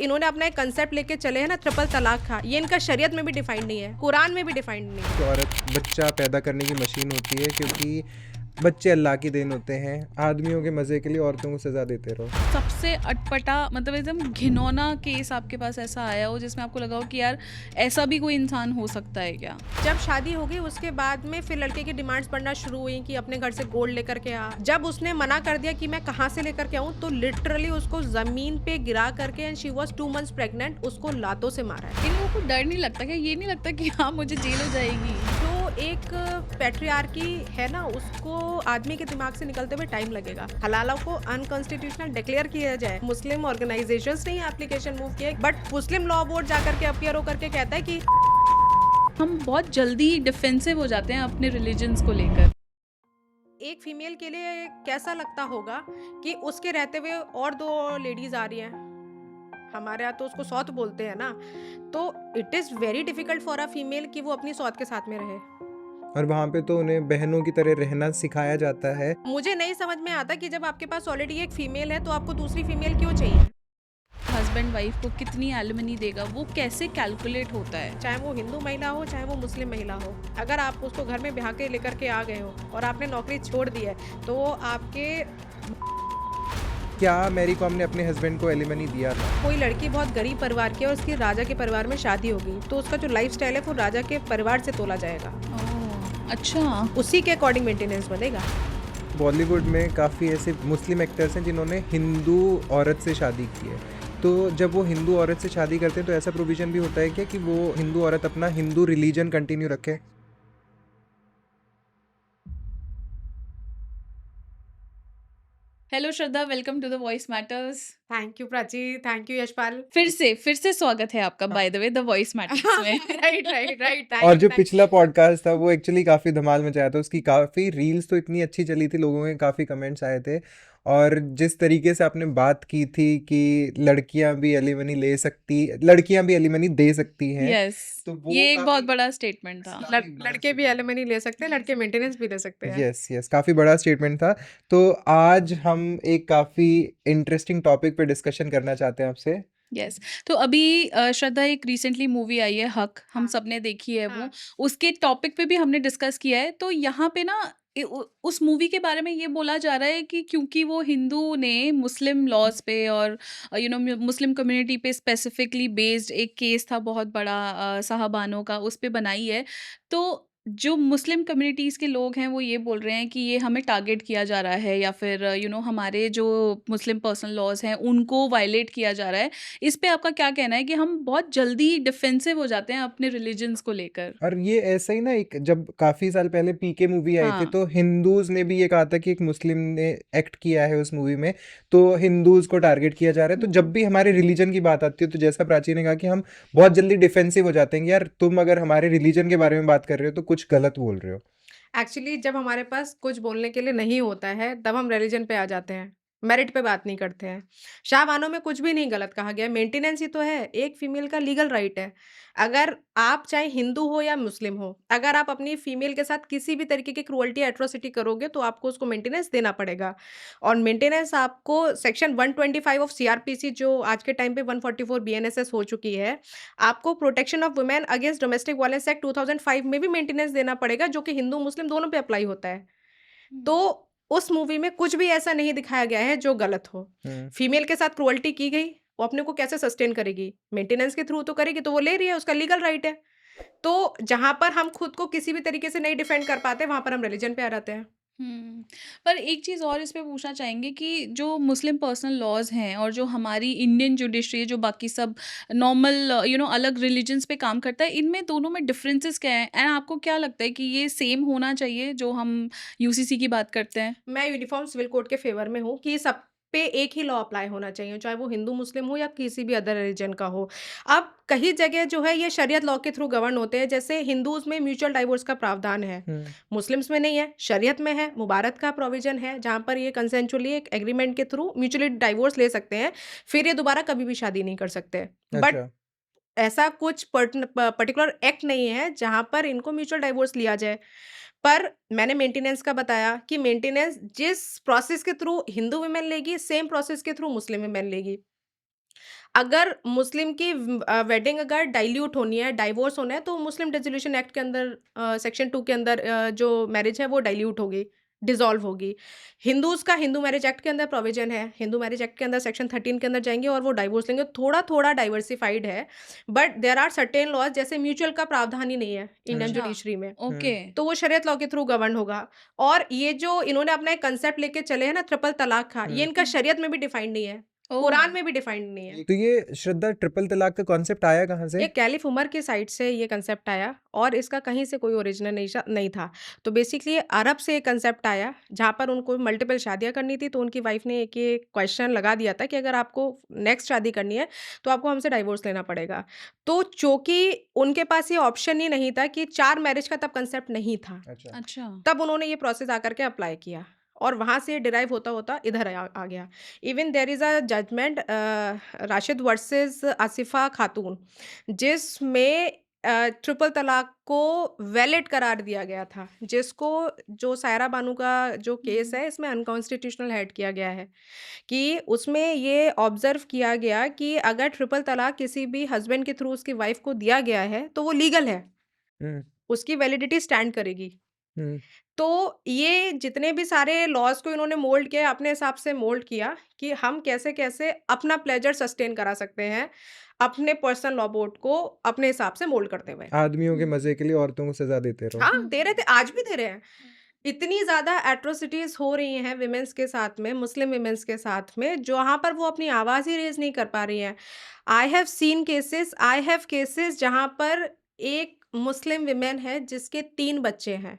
इन्होंने अपना एक कंसेप्ट लेके चले हैं ना, ट्रिपल तलाक का। ये इनका शरीयत में भी डिफाइंड नहीं है, कुरान में भी डिफाइंड नहीं है। कि औरत बच्चा पैदा करने की मशीन होती है, क्योंकि बच्चे अल्लाह की देन होते हैं। आदमियों के मज़े के लिए औरतों को सज़ा देते रहो। सबसे अटपटा मतलब एकदम घिनौना केस आपके पास ऐसा आया हो जिसमें आपको लगा हो कि यार ऐसा भी कोई इंसान हो सकता है क्या? जब शादी हो गई उसके बाद में फिर लड़के की डिमांड्स बढ़ना शुरू हुई कि अपने घर से गोल्ड लेकर के आ। जब उसने मना कर दिया कि मैं कहाँ से लेकर के आऊँ, तो लिटरली उसको जमीन पे गिरा करके, and she was 2 months pregnant, उसको लातों से मारा है। इन लोगों को डर नहीं लगता क्या? ये नहीं लगता कि हाँ मुझे जेल हो जाएगी? जो एक पैट्रियार्की है ना, उसको आदमी के दिमाग से निकलते हुए टाइम लगेगा। हलाला को अनकॉन्स्टिट्यूशनल डिक्लेयर किया जाए, मुस्लिम ऑर्गेनाइजेशंस ने एप्लीकेशन मूव किया, बट मुस्लिम लॉ बोर्ड जाकर के अपीयर होकर के कहता है कि हम बहुत जल्दी डिफेंसिव हो जाते हैं अपने रिलीजन्स को लेकर। एक फीमेल के लिए कैसा लगता होगा कि उसके रहते हुए और 2 लेडीज आ रही हैं। हमारे यहाँ तो उसको सौत बोलते हैं ना, तो it is very difficult for a female कि वो अपनी सौत के साथ में रहे। और वहाँ पे तो उन्हें बहनों की तरह रहना सिखाया जाता है। मुझे नहीं समझ में आता कि जब आपके पास ऑलरेडी एक फीमेल है तो आपको दूसरी फीमेल क्यों चाहिए? हस्बैंड वाइफ को कितनी एलिमनी देगा वो कैसे कैलकुलेट होता है? चाहे वो हिंदू महिला हो, चाहे वो मुस्लिम महिला हो। अगर आप उसको घर में ब्याह के लेकर के आ गए हो और आपने नौकरी छोड़ दी है, तो वो आपके क्या मैरी कॉम ने अपने हस्बैंड को एलिमनी दिया था? कोई लड़की बहुत गरीब परिवार की है और उसकी राजा के परिवार में शादी हो गई, तो उसका जो लाइफस्टाइल है वो राजा के परिवार से तोला जाएगा। ओह, अच्छा। उसी के अकॉर्डिंग मेंटेनेंस बनेगा। बॉलीवुड में काफ़ी ऐसे मुस्लिम एक्टर्स हैं जिन्होंने हिंदू औरत से शादी की है। तो जब वो हिंदू औरत से शादी करते हैं तो ऐसा प्रोविज़न भी होता है क्या कि वो हिंदू औरत अपना हिंदू रिलीजन कंटिन्यू रखे? Hello Shraddha, welcome to the Voice Matters. Thank you Prachi, thank you Yashpal. फिर से स्वागत है आपका by the way the Voice Matters में। Right, right, right. और थैंक जो यू, थैंक पिछला पॉडकास्ट था वो एक्चुअली काफ़ी धमाल मचाया था। उसकी काफ़ी रील्स तो इतनी अच्छी चली थी, लोगों के काफ़ी कमेंट्स आए थे। और जिस तरीके से आपने बात की थी कि लड़कियां भी लड़कियां भी एलिमनी दे सकती हैं, यस, तो वो ये एक बहुत काफ़ी बड़ा स्टेटमेंट था। काफ़ी बड़ा लड़के भी एलिमनी ले सकते हैं, लड़के मेंटेनेंस भी ले सकते हैं। यस यस काफ़ी बड़ा स्टेटमेंट था। तो आज हम एक काफ़ी इंटरेस्टिंग टॉपिक पे डिस्कशन करना चाहते हैं आपसे। यस, तो अभी श्रद्धा एक रिसेंटली मूवी आई है हक, हम हाँ, सबने देखी है वो। हाँ। उसके टॉपिक पे भी हमने डिस्कस किया है। तो यहाँ पे ना उस मूवी के बारे में ये बोला जा रहा है कि क्योंकि वो हिंदू ने मुस्लिम लॉज पे और मुस्लिम कम्युनिटी पे स्पेसिफिकली बेस्ड एक केस था बहुत बड़ा, साहबानों का, उस पे बनाई है। तो जो मुस्लिम कम्युनिटीज़ के लोग हैं वो ये बोल रहे हैं कि ये हमें टारगेट किया जा रहा है या फिर हमारे जो मुस्लिम पर्सनल लॉज हैं उनको वायलेट किया जा रहा है। इस पे आपका क्या कहना है कि हम बहुत जल्दी डिफेंसिव हो जाते हैं अपने रिलीजन्स को लेकर? और ये ऐसा ही ना, एक जब काफ़ी साल पहले पीके मूवी आई थी हाँ। तो हिंदूज़ ने भी ये कहा था कि एक मुस्लिम ने एक्ट किया है उस मूवी में, तो हिंदूज़ को टारगेट किया जा रहा है। तो जब भी हमारे रिलीजन की बात आती है तो जैसा प्राची ने कहा कि हम बहुत जल्दी डिफेंसिव हो जाते हैं कि यार तुम अगर हमारे रिलीजन के बारे में बात कर रहे हो तो कुछ गलत बोल रहे हो। एक्चुअली जब हमारे पास कुछ बोलने के लिए नहीं होता है, तब हम रिलीजन पे आ जाते हैं। मेरिट पे बात नहीं करते हैं। शाहबानो में कुछ भी नहीं गलत कहा गया है, मेंटेनेंस ही तो है, एक फीमेल का लीगल राइट है। अगर आप चाहे हिंदू हो या मुस्लिम हो, अगर आप अपनी फीमेल के साथ किसी भी तरीके की क्रूअल्टी, एट्रोसिटी करोगे, तो आपको उसको मेंटेनेंस देना पड़ेगा। और मेंटेनेंस आपको सेक्शन 125 ऑफ सीआरपीसी, जो आज के टाइम पे 144 बीएनएसएस हो चुकी है, आपको protection of women against domestic violence act 2005 में भी मेंटेनेंस देना पड़ेगा, जो कि हिंदू मुस्लिम दोनों पे अप्लाई होता है। तो हुँ। उस मूवी में कुछ भी ऐसा नहीं दिखाया गया है जो गलत हो। हम्म। फीमेल के साथ क्रूअल्टी की गई, वो अपने को कैसे सस्टेन करेगी? मेंटेनेंस के थ्रू तो करेगी, तो वो ले रही है, उसका लीगल राइट है। तो जहाँ पर हम खुद को किसी भी तरीके से नहीं डिफेंड कर पाते, वहाँ पर हम रिलीजन पे आ जाते हैं। हुँ। पर एक चीज़ और इस पे पूछना चाहेंगे कि जो मुस्लिम पर्सनल लॉज़ हैं और जो हमारी इंडियन जुडिशरी है, जो बाकी सब नॉर्मल अलग रिलिजन्स पे काम करता है, इनमें दोनों में डिफरेंसेस क्या हैं? एंड आपको क्या लगता है कि ये सेम होना चाहिए जो हम यूसीसी की बात करते हैं? मैं यूनिफ़ॉर्म सिविल कोड के फ़ेवर में हूँ कि सब पे एक ही लॉ अप्लाई होना चाहिए, चाहे वो हिंदू मुस्लिम हो या किसी भी अदर रिलीजन का हो। अब कई जगह जो है ये शरीयत लॉ के थ्रू गवर्न होते हैं, जैसे हिंदूज़ में म्यूचुअल डाइवोर्स का प्रावधान है, हम्म। मुस्लिम्स में नहीं है, शरीयत में है, मुबारत का प्रोविज़न है, जहाँ पर ये कंसेंचुअली एक एग्रीमेंट के थ्रू म्यूचुअली डाइवोर्स ले सकते हैं, फिर ये दोबारा कभी भी शादी नहीं कर सकते। बट अच्छा। ऐसा कुछ पर्टिकुलर एक्ट नहीं है जहाँ पर इनको म्यूचुअल डाइवोर्स लिया जाए। पर मैंने मेंटेनेंस का बताया कि मेंटेनेंस जिस प्रोसेस के थ्रू हिंदू वुमेन लेगी, सेम प्रोसेस के थ्रू मुस्लिम वुमेन लेगी। अगर मुस्लिम की वेडिंग अगर डाइल्यूट होनी है, डाइवोर्स होना है, तो मुस्लिम डिसोल्यूशन एक्ट के अंदर सेक्शन 2 के अंदर जो मैरिज है वो डाइल्यूट होगी, डिसॉल्व होगी। हिंदूज़ का हिंदू मैरिज एक्ट के अंदर प्रोविज़न है, हिंदू मैरिज एक्ट के अंदर सेक्शन 13 के अंदर जाएँगे और वो डाइवोर्स लेंगे। थोड़ा-थोड़ा डाइवर्सिफ़ाइड है, but there are certain laws, जैसे म्यूचुअल का प्रावधान ही नहीं है इंडियन अच्छा, जुडिशरी में, ओके। तो वो शरीयत लॉ के थ्रू गवर्न होगा। और ये जो इन्होंने अपना एक कांसेप्ट लेके चले हैं ना ट्रिपल तलाक का, ये इनका शरीयत में भी डिफाइंड नहीं है, ओह! कुरान में भी डिफाइंड नहीं है। तो ये श्रद्धा ट्रिपल तलाक का कॉन्सेप्ट आया कहाँ से? ये कैलिफ उमर की साइड से ये कंसेप्ट आया और इसका कहीं से कोई ओरिजिनल नहीं था। तो बेसिकली ये अरब से ये कंसेप्ट आया, जहाँ पर उनको मल्टीपल शादियाँ करनी थी, तो उनकी वाइफ़ ने एक ये क्वेश्चन लगा दिया था कि अगर आपको नेक्स्ट शादी करनी है, तो आपको हमसे डाइवोर्स लेना पड़ेगा। तो चूँकि उनके पास ये ऑप्शन ही नहीं था कि 4 मैरिज का तब कंसेप्ट नहीं था, अच्छा। अच्छा, तब उन्होंने ये प्रोसेस आकर के अप्लाई किया और वहाँ से डिराइव होता-होता इधर आ गया। Even there is a judgement Rashid versus Asifa Khatun, जिसमें ट्रिपल तलाक को वैलिड करार दिया गया था, जिसको जो सायरा बानू का जो केस है, इसमें अनकॉन्स्टिट्यूशनल हेड किया गया है कि उसमें ये ऑब्ज़र्व किया गया कि अगर ट्रिपल तलाक किसी भी हस्बैंड के थ्रू उसकी वाइफ़ को दिया गया है, तो वो लीगल है, हुँ, उसकी वैलिडिटी स्टैंड करेगी। हुँ, तो ये जितने भी सारे लॉज़ को इन्होंने मोल्ड किया, अपने हिसाब से मोल्ड किया कि हम कैसे-कैसे अपना प्लेज़र सस्टेन करा सकते हैं, अपने पर्सनल लॉ बोर्ड को अपने हिसाब से मोल्ड करते हुए। आदमियों के हुँ, मज़े के लिए औरतों को सज़ा देते रहो। हाँ, हुँ, दे रहे थे, आज भी दे रहे हैं। इतनी ज़्यादा एट्रोसिटीज़ हो रही हैं विमेन्स के साथ में, मुस्लिम विमेन्स के साथ में, जहाँ पर वो अपनी आवाज़ ही रेज़ नहीं कर पा रही हैं। आई हैव केसेस जहाँ पर एक मुस्लिम विमेन है जिसके 3 बच्चे हैं।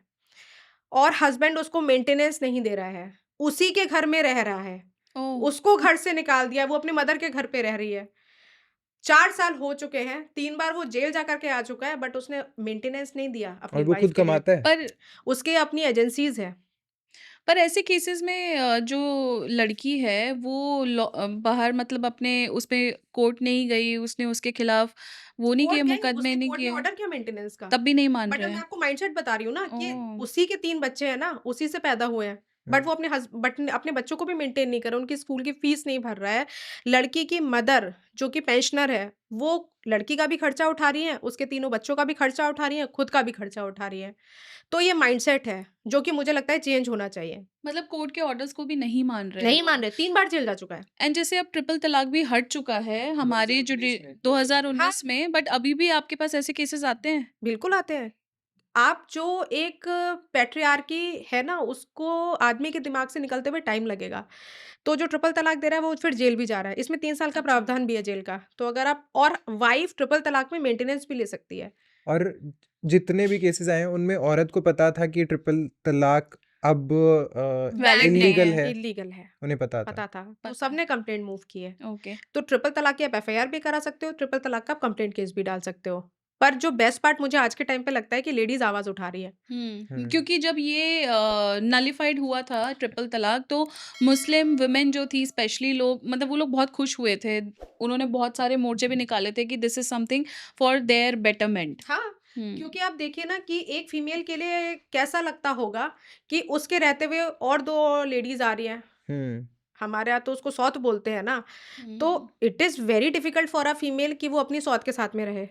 और हस्बैंड उसको मेंटेनेंस नहीं दे रहा है, उसी के घर में रह रहा है। ओह! उसको घर से निकाल दिया, वो अपनी मदर के घर पे रह रही है। 4 साल हो चुके हैं, 3 बार वो जेल जा कर के आ चुका है, बट उसने मेंटेनेंस नहीं दिया अपनी और वो वाइफ़ खुद के लिए। कमाता है? पर उसकी अपनी एजेंसीज़ हैं। पर ऐसे केसेस में जो लड़की है वो बाहर मतलब अपने उसपे कोर्ट नहीं गई, उसने उसके खिलाफ वो नहीं किए, कोर्ट गई, मुकदमे उसके नहीं कोर्ट ने किए, ऑर्डर किया मेंटेनेंस का। तब भी नहीं मान बट रहे मैं हैं? आपको माइंडसेट बता रही हूँ ना कि ओह! उसी के 3 बच्चे हैं ना, उसी से पैदा हुए हैं। बट हुँ, वो अपने बच्चों को भी मेंटेन नहीं कर रहा, उनकी स्कूल की फीस नहीं भर रहा है। लड़की की मदर जो कि पेंशनर है, वो लड़की का भी खर्चा उठा रही हैं, उसके तीनों बच्चों का भी खर्चा उठा रही हैं, खुद का भी खर्चा उठा रही हैं। तो ये माइंडसेट है, जो कि मुझे लगता है चेंज होना चाहिए। मतलब कोर्ट के ऑर्डर्स को भी नहीं मान रहे हैं नहीं लोग। मान रहे, 3 बार जेल जा चुका है। एंड जैसे अब ट्रिपल तलाक भी हट चुका है हमारे जो 2019 में। हाँ, 2019 में, बट अभी भी आपके पास ऐसे केसेस आते हैं? बिल्कुल आते हैं। आप जो एक पैट्रियार्की है ना, उसको आदमी के दिमाग से निकलते हुए टाइम लगेगा। तो जो ट्रिपल तलाक दे रहा है, वो फिर जेल भी जा रहा है। इसमें 3 साल का अच्छा। प्रावधान भी है जेल का। तो अगर आप और वाइफ़ ट्रिपल तलाक में मेंटेनेंस भी ले सकती है। और जितने भी केसेस आए हैं उनमें औरत को पता था कि ट्रिपल तलाक अब वैलिड नहीं इल्लीगल है। है, इल्लीगल है, उन्हें पता था। पता था। तो पता है। सबने कंप्लेंट मूव की है। ओके। तो ट्रिपल तलाक की आप एफआईआर भी करा सकते हो, ट्रिपल तलाक का आप कंप्लेंट केस भी डाल सकते हो। पर जो बेस्ट पार्ट मुझे आज के टाइम पे लगता है कि लेडीज़ आवाज़ उठा रही है। हुँ, क्योंकि जब ये नलिफाइड हुआ था ट्रिपल तलाक, तो मुस्लिम वुमेन जो थी स्पेशली, लोग मतलब वो लोग बहुत खुश हुए थे। उन्होंने बहुत सारे मोर्चे भी निकाले थे कि this is something for their betterment. हाँ, हुँ। क्योंकि आप देखिए ना कि एक फीमेल के लिए कैसा लगता होगा कि उसके रहते हुए और 2 लेडीज़ आ रही हैं। हुँ। हमारे यहाँ तो उसको सौत बोलते हैं ना, हुँ, तो हुँ। It is very difficult for a female कि वो अपनी सौत के साथ में रहे।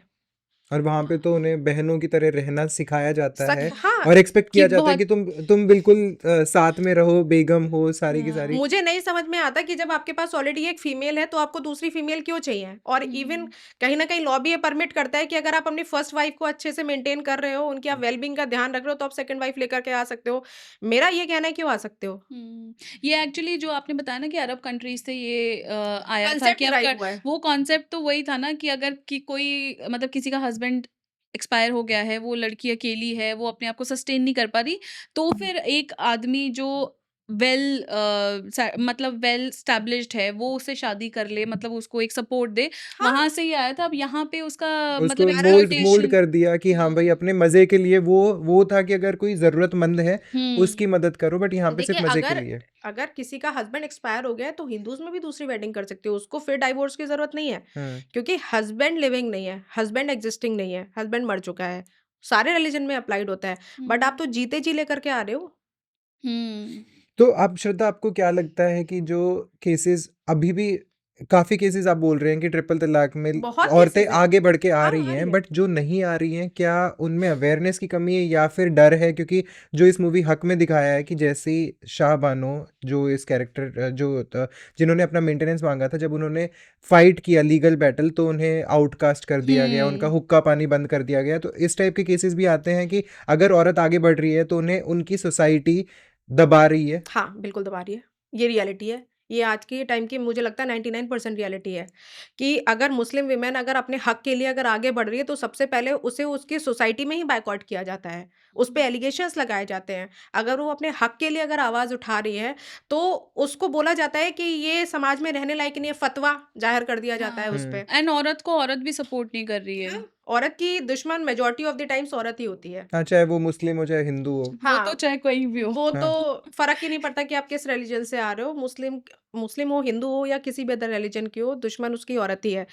और वहाँ पे तो उन्हें बहनों की तरह रहना सिखाया जाता सच है हाँ, और एक्सपेक्ट कि किया जाता है बहुत कि तुम बिल्कुल साथ में रहो, बेगम हो, सारी की हाँ। सारी। मुझे नहीं समझ में आता कि जब आपके पास ऑलरेडी एक फीमेल है, तो आपको दूसरी फीमेल क्यों चाहिए? और इवन हुँ। कहीं न कहीं लॉ भी ये परमिट करता है कि अगर आप अपनी फर्स्ट वाइफ को अच्छे से मेंटेन कर रहे हो, उनकी आप वेल-बीइंग का ध्यान रख रहे हो, तो आप सेकंड वाइफ लेकर के आ सकते हो। मेरा ये कहना है क्यों आ सकते हो? ये एक्चुअली जो आपने बताया ना कि अरब कंट्रीज़ से ये आया था कांसेप्ट कि डिराइव हुआ है। वो कॉन्सेप्ट तो वही था ना कि अगर कि कोई मतलब किसी का हस्बैंड एक्सपायर हो गया है, वो लड़की अकेली है, वो अपने आप को सस्टेन नहीं कर पा रही, तो फिर एक आदमी जो मतलब वेल एस्टैब्लिश्ड है, वो उससे शादी कर ले, मतलब उसको एक सपोर्ट दे, हाँ, वहाँ से ही आया था। अब यहाँ पे उसका उसको मतलब मोल्ड एक्सप्लॉयटेशन। कर दिया कि हाँ भाई अपने मज़े के लिए वो था कि अगर कोई ज़रूरतमंद है, हुँ। उसकी मदद करो, बट यहाँ पे देखिए सिर्फ़ मज़े के अगर लिए। अगर किसी का हस्बैंड एक्सपायर हो गया है, तो हिंदूज़ में भी दूसरी वेडिंग कर सकते हो, उसको फिर डाइवोर्स की ज़रूरत नहीं है। हुँ। क्योंकि हस्बैंड लिविंग नहीं है, हस्बैंड एक्जिस्टिंग नहीं है, हस्बैंड मर चुका है। सारे रिलिजन में अप्लाइड होता है, बट आप हुँ। तो जीते जी लेकर के आ रहे हो। हुँ। तो आप श्रद्धा आपको क्या लगता है कि जो केसेस अभी भी काफ़ी केसेस आप बोल रहे हैं कि ट्रिपल तलाक में बहुत औरतें केसेस है। आगे बढ़ के आ हाँ, रही आ रही हैं, है। बट जो नहीं आ रही हैं, क्या उनमें अवेयरनेस की कमी है या फिर डर है? क्योंकि जो इस मूवी हक में दिखाया है कि जैसे ही शाह बानो, जो इस कैरेक्टर जिन्होंने अपना मेंटेनेंस मांगा था, जब उन्होंने फाइट किया लीगल बैटल, तो उन्हें आउटकास्ट कर दिया गया, उनका हुक्का पानी बंद कर दिया गया। तो इस टाइप के केसेस भी आते हैं कि अगर औरत आगे बढ़ रही है तो उन्हें उनकी सोसाइटी दबा रही है। हाँ, बिल्कुल दबा रही है। ये रियलिटी है। ये आज के टाइम की मुझे लगता है 99% रियलिटी है कि अगर मुस्लिम विमेन अगर अपने हक के लिए अगर आगे बढ़ रही है तो सबसे पहले उसे उसकी सोसाइटी में ही बायकॉट किया जाता है। उस पे एलिगेशंस लगाए जाते हैं। अगर वो अपने हक के लिए अगर आवाज़ उठा रही है तो उसको बोला जाता है कि ये समाज में रहने लायक नहीं है, फ़तवा ज़ाहिर कर दिया जाता है उस हुँ। पे। एंड औरत को औरत भी सपोर्ट नहीं कर रही है। हाँ, औरत की दुश्मन मेजॉरिटी ऑफ द टाइम्स औरत ही होती है। हाँ, चाहे वो मुस्लिम हो, चाहे हिंदू हो। वो तो हाँ, चाहे कोई भी हो। वो तो हाँ। फ़र्क ही नहीं पड़ता कि आप किस रिलीजन से आ रहे हो, मुस्लिम हो, हिंदू हो या किसी भी अदर रिलीजन की हो, दुश्मन उसकी औरत ही है।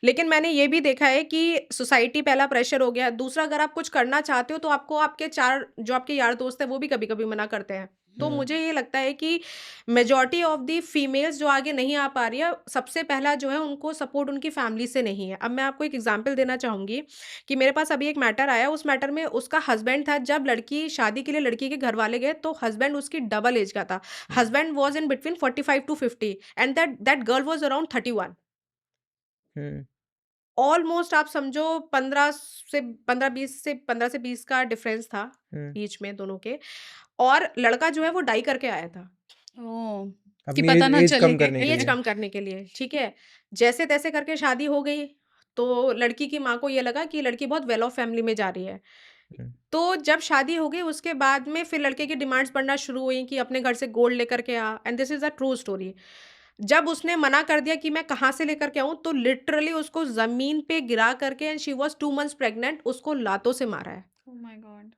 लेकिन मैंने ये भी देखा है कि सोसाइटी पहला प्रेशर हो गया, दूसरा अगर आप कुछ करना चाहते हो तो आपको आपके 4 जो आपके यार दोस्त हैं वो भी कभी-कभी मना करते हैं। तो हुँ। मुझे ये लगता है कि मेजॉरिटी ऑफ द फीमेल्स जो आगे नहीं आ पा रही है, सबसे पहला जो है उनको सपोर्ट उनकी फैमिली से नहीं है। अब मैं आपको एक एग्ज़ाम्पल देना चाहूँगी कि मेरे पास अभी एक मैटर आया, उस मैटर में उसका हस्बैंड था, जब लड़की शादी के लिए लड़की के घरवाले गए, तो हस्बैंड उसकी डबल एज का था। Husband was in between 45 to 50 and that girl was around 31। Hmm. Almost आप समझो 15 से 20 का डिफरेंस था, हुँ। ऐज में दोनों के। और लड़का जो है वो डाई करके आया था, ओह! कि अपनी पता एज ना एज चले कम कि करने के ऐज लिए। कम करने के लिए, ठीक है? जैसे-तैसे करके शादी हो गई, तो लड़की की माँ को ये लगा कि लड़की बहुत वेल ऑफ फैमिली में जा रही है। हुँ। तो जब शादी हो गई उसके बाद में फिर लड़के की डिमांड्स बढ़ना शुरू हुई कि अपने घर से गोल्ड लेकर के आ, and this is a true story. जब उसने मना कर दिया कि मैं कहाँ से लेकर के आऊँ, तो लिटरली उसको ज़मीन पे गिरा करके and she was 2 months pregnant, उसको लातों से मारा है। Oh my God!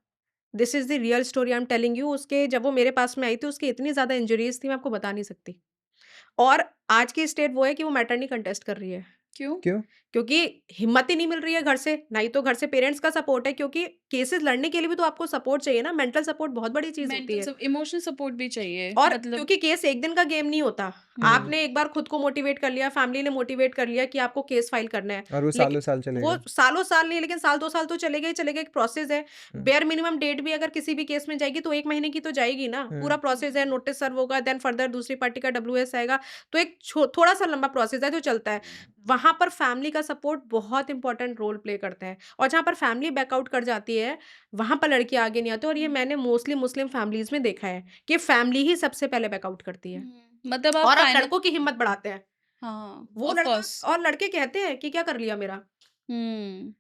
This is the real story I am telling you. उसके जब वो मेरे पास में आई थी, उसकी इतनी ज़्यादा इंजरीज़ थी मैं आपको बता नहीं सकती। और आज की स्टेट वो है कि वो मैटरनिटी कंटेस्ट कर रही है। क्यों? क्यों? क्योंकि हिम्मत ही नहीं मिल रही है घर से, ना ही तो घर से पेरेंट्स का सपोर्ट है, क्योंकि केसेस लड़ने के लिए भी तो आपको सपोर्ट चाहिए ना, मेंटल सपोर्ट बहुत बड़ी चीज़ होती मेंटल है। स इमोशनल सपोर्ट भी चाहिए। और मतलब क्योंकि केस एक दिन का गेम नहीं होता। हुँ। आपने एक बार खुद को मोटिवेट कर लिया, फैमिली ने मोटिवेट कर लिया कि आपको केस फाइल करना है। और वो लेकिन सालों-साल वो चलेगा। सालों-साल नहीं, लेकिन साल 2 साल तो चलेगा ही चलेगा, एक प्रोसेस है। हुँ। बेयर मिनिमम डेट भी अगर किसी भी केस में जाएगी तो 1 महीने की तो जाएगी ना। पूरा हुँ। प्रोसेस है, नोटिस सर्व होगा, देन फर्दर दूसरी पार्टी का डब्ल्यूएस आएगा। तो एक थोड़ा-सा लंबा प्रोसेस है जो चलता है। वहाँ पर फैमिली का सपोर्ट बहुत इंपॉर्टेंट रोल प्ले करता है, और जहाँ पर फैमिली बैकआउट कर जाती है, वहाँ पर लड़की आगे नहीं आती, और ये मैंने मोस्टली मुस्लिम फैमिलीज़ में देखा है कि फैमिली ही सबसे पहले बैकआउट करती है। मतलब आप और आप फाइनल लड़कों की हिम्मत बढ़ाते हैं। हाँ, वो ऑफ लड़का कोर्स। और लड़के कहते हैं कि क्या कर लिया मेरा? हुँ।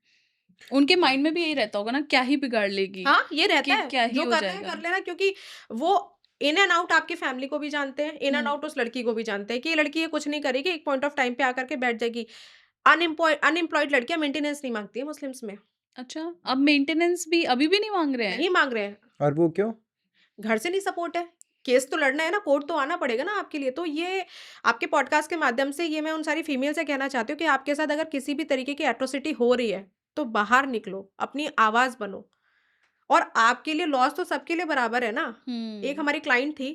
उनके माइंड में भी यही रहता होगा ना, क्या ही बिगाड़ लेगी, हाँ, ये रहता कि है, क्या ही जो हो करना है जाएगा। कर लेना, क्योंकि वो इन एंड आउट आपकी फैमिली को भी जानते हैं, इन एंड हुँ। आउट उस लड़की को भी जानते हैं कि ये लड़की ये कुछ नहीं करेगी, एक पॉइंट ऑफ टाइम पे आकर के बैठ जाएगी। अनएम्प्लॉयड लड़कियाँ मेंटेनेंस नहीं माँगती है मुस्लिम्स में, अच्छा, अब मेंटेनेंस भी अभी भी नहीं माँग रहे हैं? नहीं माँग रहे हैं। और वो क्यों? घर से नहीं सपोर्ट है। केस तो लड़ना है ना, कोर्ट तो आना पड़ेगा ना आपके लिए। तो ये आपके पॉडकास्ट के माध्यम से ये मैं उन सारी फीमेल से कहना चाहती हूँ कि आपके साथ अगर किसी भी तरीके की एट्रोसिटी हो रही है, तो बाहर निकलो, अपनी आवाज़ बनो। और आपके लिए लॉस तो सबके लिए बराबर है ना। एक हुँ। हमारी क्लाइंट थी,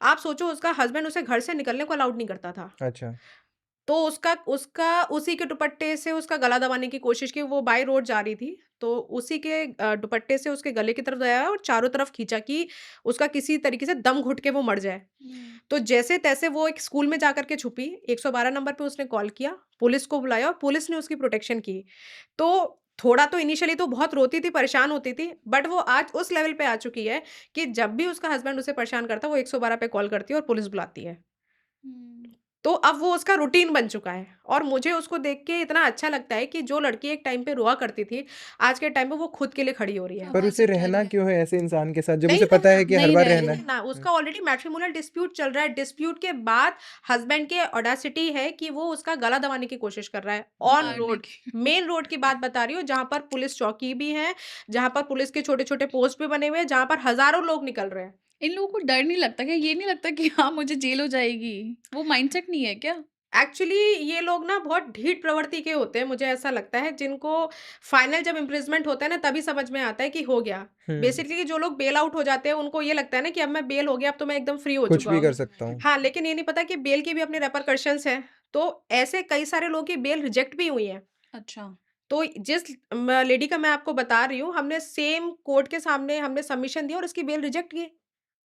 आप सोचो उसका हस्बैंड उसे घर से निकलने को अलाउड नहीं करता था। अच्छा। तो उसका उसका उसी के दुपट्टे से उसका गला दबाने की कोशिश की, वो बाय रोड जा रही थी, तो उसी के दुपट्टे से उसके गले की तरफ दबाया और चारों तरफ खींचा कि उसका किसी तरीके से दम घुट के वो मर जाए। हुँ। तो जैसे-तैसे वो एक स्कूल में जाकर के छुपी, 112 नंबर पे उसने कॉल किया, पुलिस को बुलाया और पुलिस ने उसकी प्रोटेक्शन की। तो थोड़ा तो इनिशियली तो बहुत रोती थी, परेशान होती थी, बट वो आज उस लेवल पे आ चुकी है कि जब भी उसका हस्बैंड उसे परेशान करता है, वो 112 पे कॉल करती है और पुलिस बुलाती है। हुँ। तो अब वो उसका रूटीन बन चुका है, और मुझे उसको देख के इतना अच्छा लगता है कि जो लड़की एक टाइम पे रोआ करती थी, आज के टाइम पे वो खुद के लिए खड़ी हो रही है। पर आवाज़ उसे उठा रही रहना है। क्यों है ऐसे इंसान के साथ जब नहीं उसे पता रहना, है कि हर नहीं बार रह नहीं रहना रहे। है? रहना, उसका ऑलरेडी मैट्रिमोनियल डिस्प्यूट चल रहा है, डिस्प्यूट के बाद हस्बैंड के ऑडेसिटी है कि वो उसका गला दबाने की कोशिश कर रहा है, ऑन मारने रोड, की। मेन रोड की बात बता रही हूँ, जहाँ पर पुलिस चौकी भी है, जहाँ पर पुलिस के छोटे-छोटे पोस्ट भी बने हुए हैं, जहाँ पर हज़ारों लोग निकल रहे हैं। इन लोगों को डर नहीं लगता क्या? ये नहीं लगता कि हाँ, मुझे जेल हो जाएगी? वो माइंडसेट नहीं है क्या? एक्चुअली ये लोग ना बहुत ढीठ प्रवृत्ति के होते हैं, मुझे ऐसा लगता है, जिनको फाइनल जब इम्प्रिजमेंट होता है ना, तभी समझ में आता है कि हो गया। हुँ। बेसिकली जो लोग बेल आउट हो जाते हैं, उनको ये लगता है ना कि अब मैं बेल हो गया, अब तो मैं एकदम फ्री हो कुछ चुका भी हूँ। कर सकता हूँ। हाँ, लेकिन ये नहीं पता कि बेल की भी अपने रिपरकशंस हैं। तो ऐसे कई सारे लोगों की बेल रिजेक्ट भी हुई है। अच्छा। तो जिस लेडी का मैं आपको बता रही हूँ, हमने सेम कोर्ट के सामने हमने सबमिशन दिया और उसकी बेल रिजेक्ट की।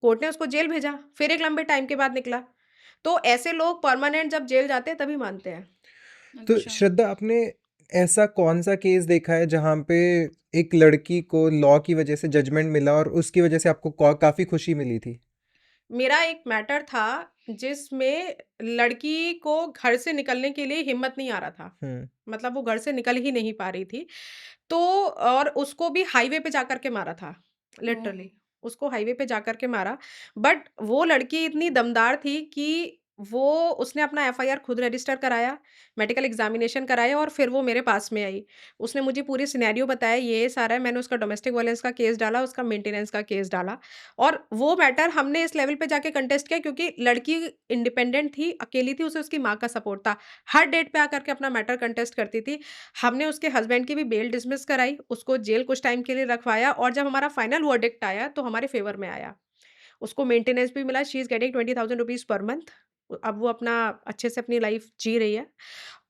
कोर्ट ने उसको जेल भेजा, फिर एक लंबे टाइम के बाद निकला। तो ऐसे लोग परमानेंट जब जेल जाते हैं तभी मानते हैं। तो अच्छा। श्रद्धा, आपने ऐसा कौन सा केस देखा है जहाँ पे एक लड़की को लॉ की वजह से जजमेंट मिला और उसकी वजह से आपको काफी खुशी मिली थी? मेरा एक मैटर था जिसमें लड़की को घर से निकलने के लिए हिम्मत नहीं आ रहा था। हम्म। मतलब वो घर से निकल ही नहीं पा रही थी। तो और उसको भी हाईवे पे जाकर के मारा था, ओह! लिटरली। उसको हाईवे पे जाकर के मारा। बट वो लड़की इतनी दमदार थी कि वो उसने अपना एफआईआर खुद रजिस्टर कराया, मेडिकल एग्ज़ामिनेशन कराया और फिर वो मेरे पास में आई। उसने मुझे पूरी सिनेरियो बताया, ये सारा है, मैंने उसका डोमेस्टिक वायलेंस का केस डाला, उसका मेंटेनेंस का केस डाला और वो मैटर हमने इस लेवल पे जाके कंटेस्ट किया क्योंकि लड़की इंडिपेंडेंट थी, अकेली थी, उसे उसकी माँ का सपोर्ट था। हर डेट पे आकर के अपना मैटर कंटेस्ट करती थी। हमने उसके हस्बैंड की भी बेल डिसमिस कराई, उसको जेल कुछ टाइम के लिए रखवाया और जब हमारा फाइनल वर्डिक्ट आया तो हमारे फ़ेवर में आया। उसको मेंटेनेंस भी मिला, she is getting 20,000 rupees per month. अब वो अपना अच्छे से अपनी लाइफ़ जी रही है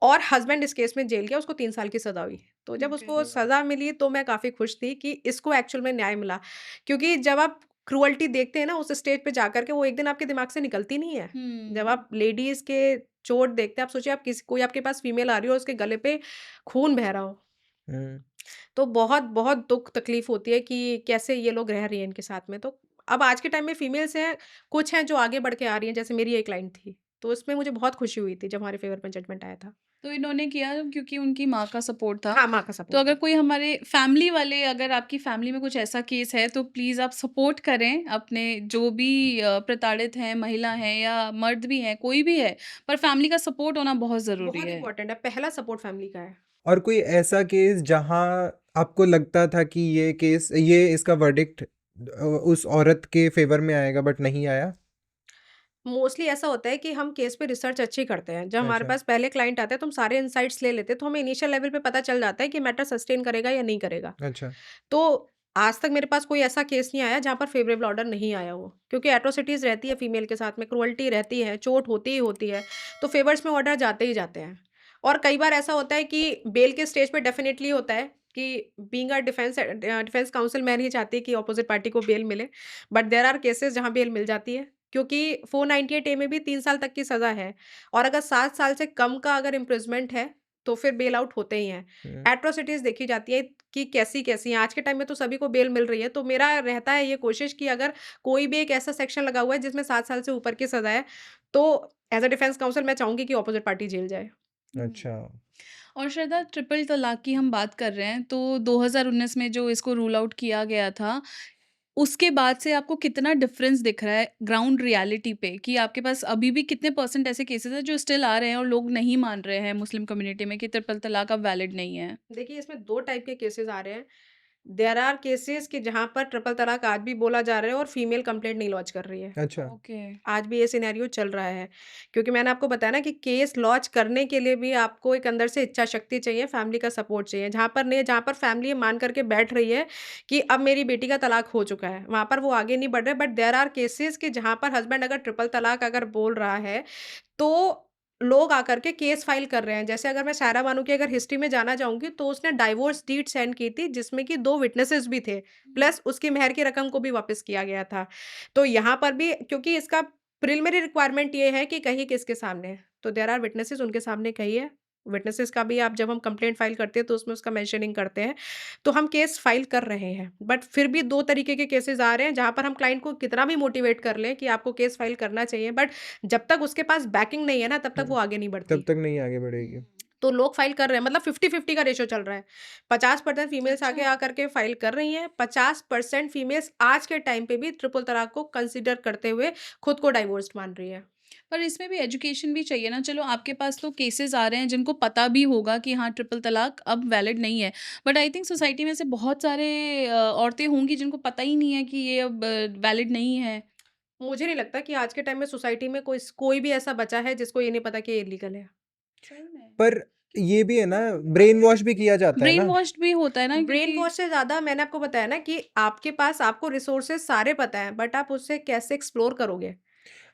और हस्बैंड इस केस में जेल गया, उसको 3 साल की सज़ा हुई। तो जब ओके। उसको सज़ा मिली तो मैं काफ़ी खुश थी कि इसको एक्चुअल में न्याय मिला। क्योंकि जब आप क्रूअल्टी देखते हैं ना उस स्टेज पे जाकर के वो एक दिन आपके दिमाग से निकलती नहीं है। जब हुँ। आप लेडीज़ के चोट देखते हैं, आप सोचिए आप किसी कोई आपके पास फीमेल आ रही हो और उसके गले पे खून बह रहा हो, हम्म। तो बहुत दुःख तकलीफ़ होती है कि कैसे ये लोग रह रही हैं इनके साथ में। तो अब आज के टाइम में फीमेल्स हैं, कुछ हैं जो आगे बढ़ के आ रही हैं, जैसे मेरी एक क्लाइंट थी। तो उसमें मुझे बहुत खुशी हुई थी जब हमारे फ़ेवर में जजमेंट आया था। तो इन्होंने किया क्योंकि उनकी माँ का सपोर्ट था। हाँ, माँ का तो सपोर्ट अगर था। कोई हमारे फैमिली वाले अगर आपकी फैमिली में कुछ ऐसा केस है तो प्लीज़ आप सपोर्ट करें अपने जो भी प्रताड़ित हैं, महिला हैं या मर्द भी हैं, कोई भी है, पर फैमिली का सपोर्ट होना बहुत ज़रूरी बहुत है। इम्पोर्टेंट है, पहला सपोर्ट फैमिली का है। और कोई ऐसा केस जहाँ आपको लगता था कि ये इसका वर्डिक्ट उस औरत के फेवर में आएगा बट नहीं आया? मोस्टली ऐसा होता है कि हम केस पे रिसर्च अच्छी करते हैं। जब हमारे अच्छा। पास पहले क्लाइंट आते हैं तो हम सारे इनसाइट्स ले लेते हैं, तो हमें इनिशियल लेवल पे पता चल जाता है कि मैटर सस्टेन करेगा या नहीं करेगा। अच्छा। तो आज तक मेरे पास कोई ऐसा केस नहीं आया जहाँ पर फेवरेबल ऑर्डर नहीं आया हो। क्योंकि एट्रोसिटीज़ रहती है फीमेल के साथ में, क्रूअल्टी रहती है, चोट होती ही होती है, तो फेवर्स में ऑर्डर जाते ही जाते हैं। और कई बार ऐसा होता है कि बेल के स्टेज पे डेफ़िनिटली होता है कि बीइंग अ डिफेंस काउंसिल मैं नहीं चाहती कि अपोज़िट पार्टी को बेल मिले। बट देयर आर केसेस जहाँ बेल मिल जाती है। क्योंकि 498 ए में भी 3 साल तक की सज़ा है और अगर 7 साल से कम का अगर इम्प्रिज़मेंट है, तो फिर बेल आउट होते ही हैं। हम्म। एट्रोसिटीज़ देखी जाती है कि कैसी-कैसी हैं। आज के टाइम में तो सभी को बेल मिल रही है, तो मेरा रहता है ये कोशिश कि अगर कोई भी एक ऐसा सेक्शन लगा हुआ है जिसमें 7 साल से ऊपर की सज़ा है, तो एज़ अ डिफेंस काउंसिल मैं चाहूँगी कि अपोज़िट पार्टी जेल जाए। हुँ। अच्छा। और श्रद्धा ट्रिपल तलाक की हम बात कर रहे हैं तो 2019 में जो इसको रूल आउट किया गया था, उसके बाद से आपको कितना डिफरेंस दिख रहा है ग्राउंड रियलिटी पे कि आपके पास अभी भी कितने परसेंट ऐसे केसेस हैं जो स्टिल आ रहे हैं और लोग नहीं मान रहे हैं मुस्लिम कम्युनिटी में कि ट्रिपल तलाक अब वैलिड नहीं है? देखिए, इसमें 2 टाइप के केसेज़ आ रहे हैं। देयर आर केसेज़ कि जहाँ पर ट्रिपल तलाक आज भी बोला जा रहा है और फीमेल कंप्लेंट नहीं लॉन्च कर रही है। अच्छा। ओके। आज भी ये सिनेरियो चल रहा है। क्योंकि मैंने आपको बताया ना कि केस लॉन्च करने के लिए भी आपको एक अंदर से इच्छा शक्ति चाहिए, फैमिली का सपोर्ट चाहिए। जहाँ पर फैमिली ये मान कर के बैठ रही है कि अब मेरी बेटी का तलाक हो चुका है, वहाँ पर वो आगे नहीं बढ़ रहे। बट देयर आर केसेज़ कि जहाँ पर हस्बैंड अगर ट्रिपल तलाक अगर बोल रहा है, तो लोग आकर के केस फाइल कर रहे हैं। जैसे अगर मैं सायरा बानो की अगर हिस्ट्री में जाना चाहूँगी, तो उसने डाइवोर्स डीड सेंड की थी, जिसमें कि 2 विटनेसेस भी थे, हुँ। प्लस उसकी मेहर की रकम को भी वापस किया गया था। तो यहाँ पर भी क्योंकि इसका प्रिलिमिनरी रिक्वायरमेंट ये है कि कही किसके सामने है, तो देयर आर विटनेसेस उनके सामने कहिए। विटनेसेस का भी आप जब हम कंप्लेंट फाइल करते हैं, तो उसमें उसका मेंशनिंग करते हैं। तो हम केस फाइल कर रहे हैं, बट फिर भी 2 तरीके के केसेज़ आ रहे हैं, जहाँ पर हम क्लाइंट को कितना भी मोटिवेट कर लें कि आपको केस फाइल करना चाहिए, बट जब तक उसके पास बैकिंग नहीं है ना, तब तक वो हम्म। आगे नहीं तब बढ़ती। तक नहीं आगे बढ़ेगी। हुँ। तो लोग फाइल कर रहे हैं, मतलब 50-50 का रेशियो चल रहा है। 50% फीमेल्स आगे अच्छा। आकर के फाइल कर रही हैं, 50% फीमेल्स आज के टाइम पे भी ट्रिपल तलाक को कंसीडर करते हुए खुद को डाइवोर्स्ड मान रही है। पर इसमें भी एजुकेशन भी चाहिए ना, चलो आपके पास तो केसेस आ रहे हैं जिनको पता भी होगा कि हाँ ट्रिपल तलाक अब वैलिड नहीं है, बट आई थिंक सोसाइटी में से बहुत सारे औरतें होंगी जिनको पता ही नहीं है कि ये अब वैलिड नहीं है। मुझे नहीं लगता कि आज के टाइम में सोसाइटी में कोई भी ऐसा बचा है जिसको ये नहीं पता कि ये इलीगल है। सही में। पर ये भी है ना, ब्रेन वॉश भी किया जाता है ब्रेन ना। वॉश्ड भी होता है ना ब्रेन क्योंकि वॉश से ज़्यादा मैंने आपको बताया ना कि आपके पास आपको रिसोर्सेज़ सारे पता हैं, बट आप उससे कैसे एक्सप्लोर करोगे?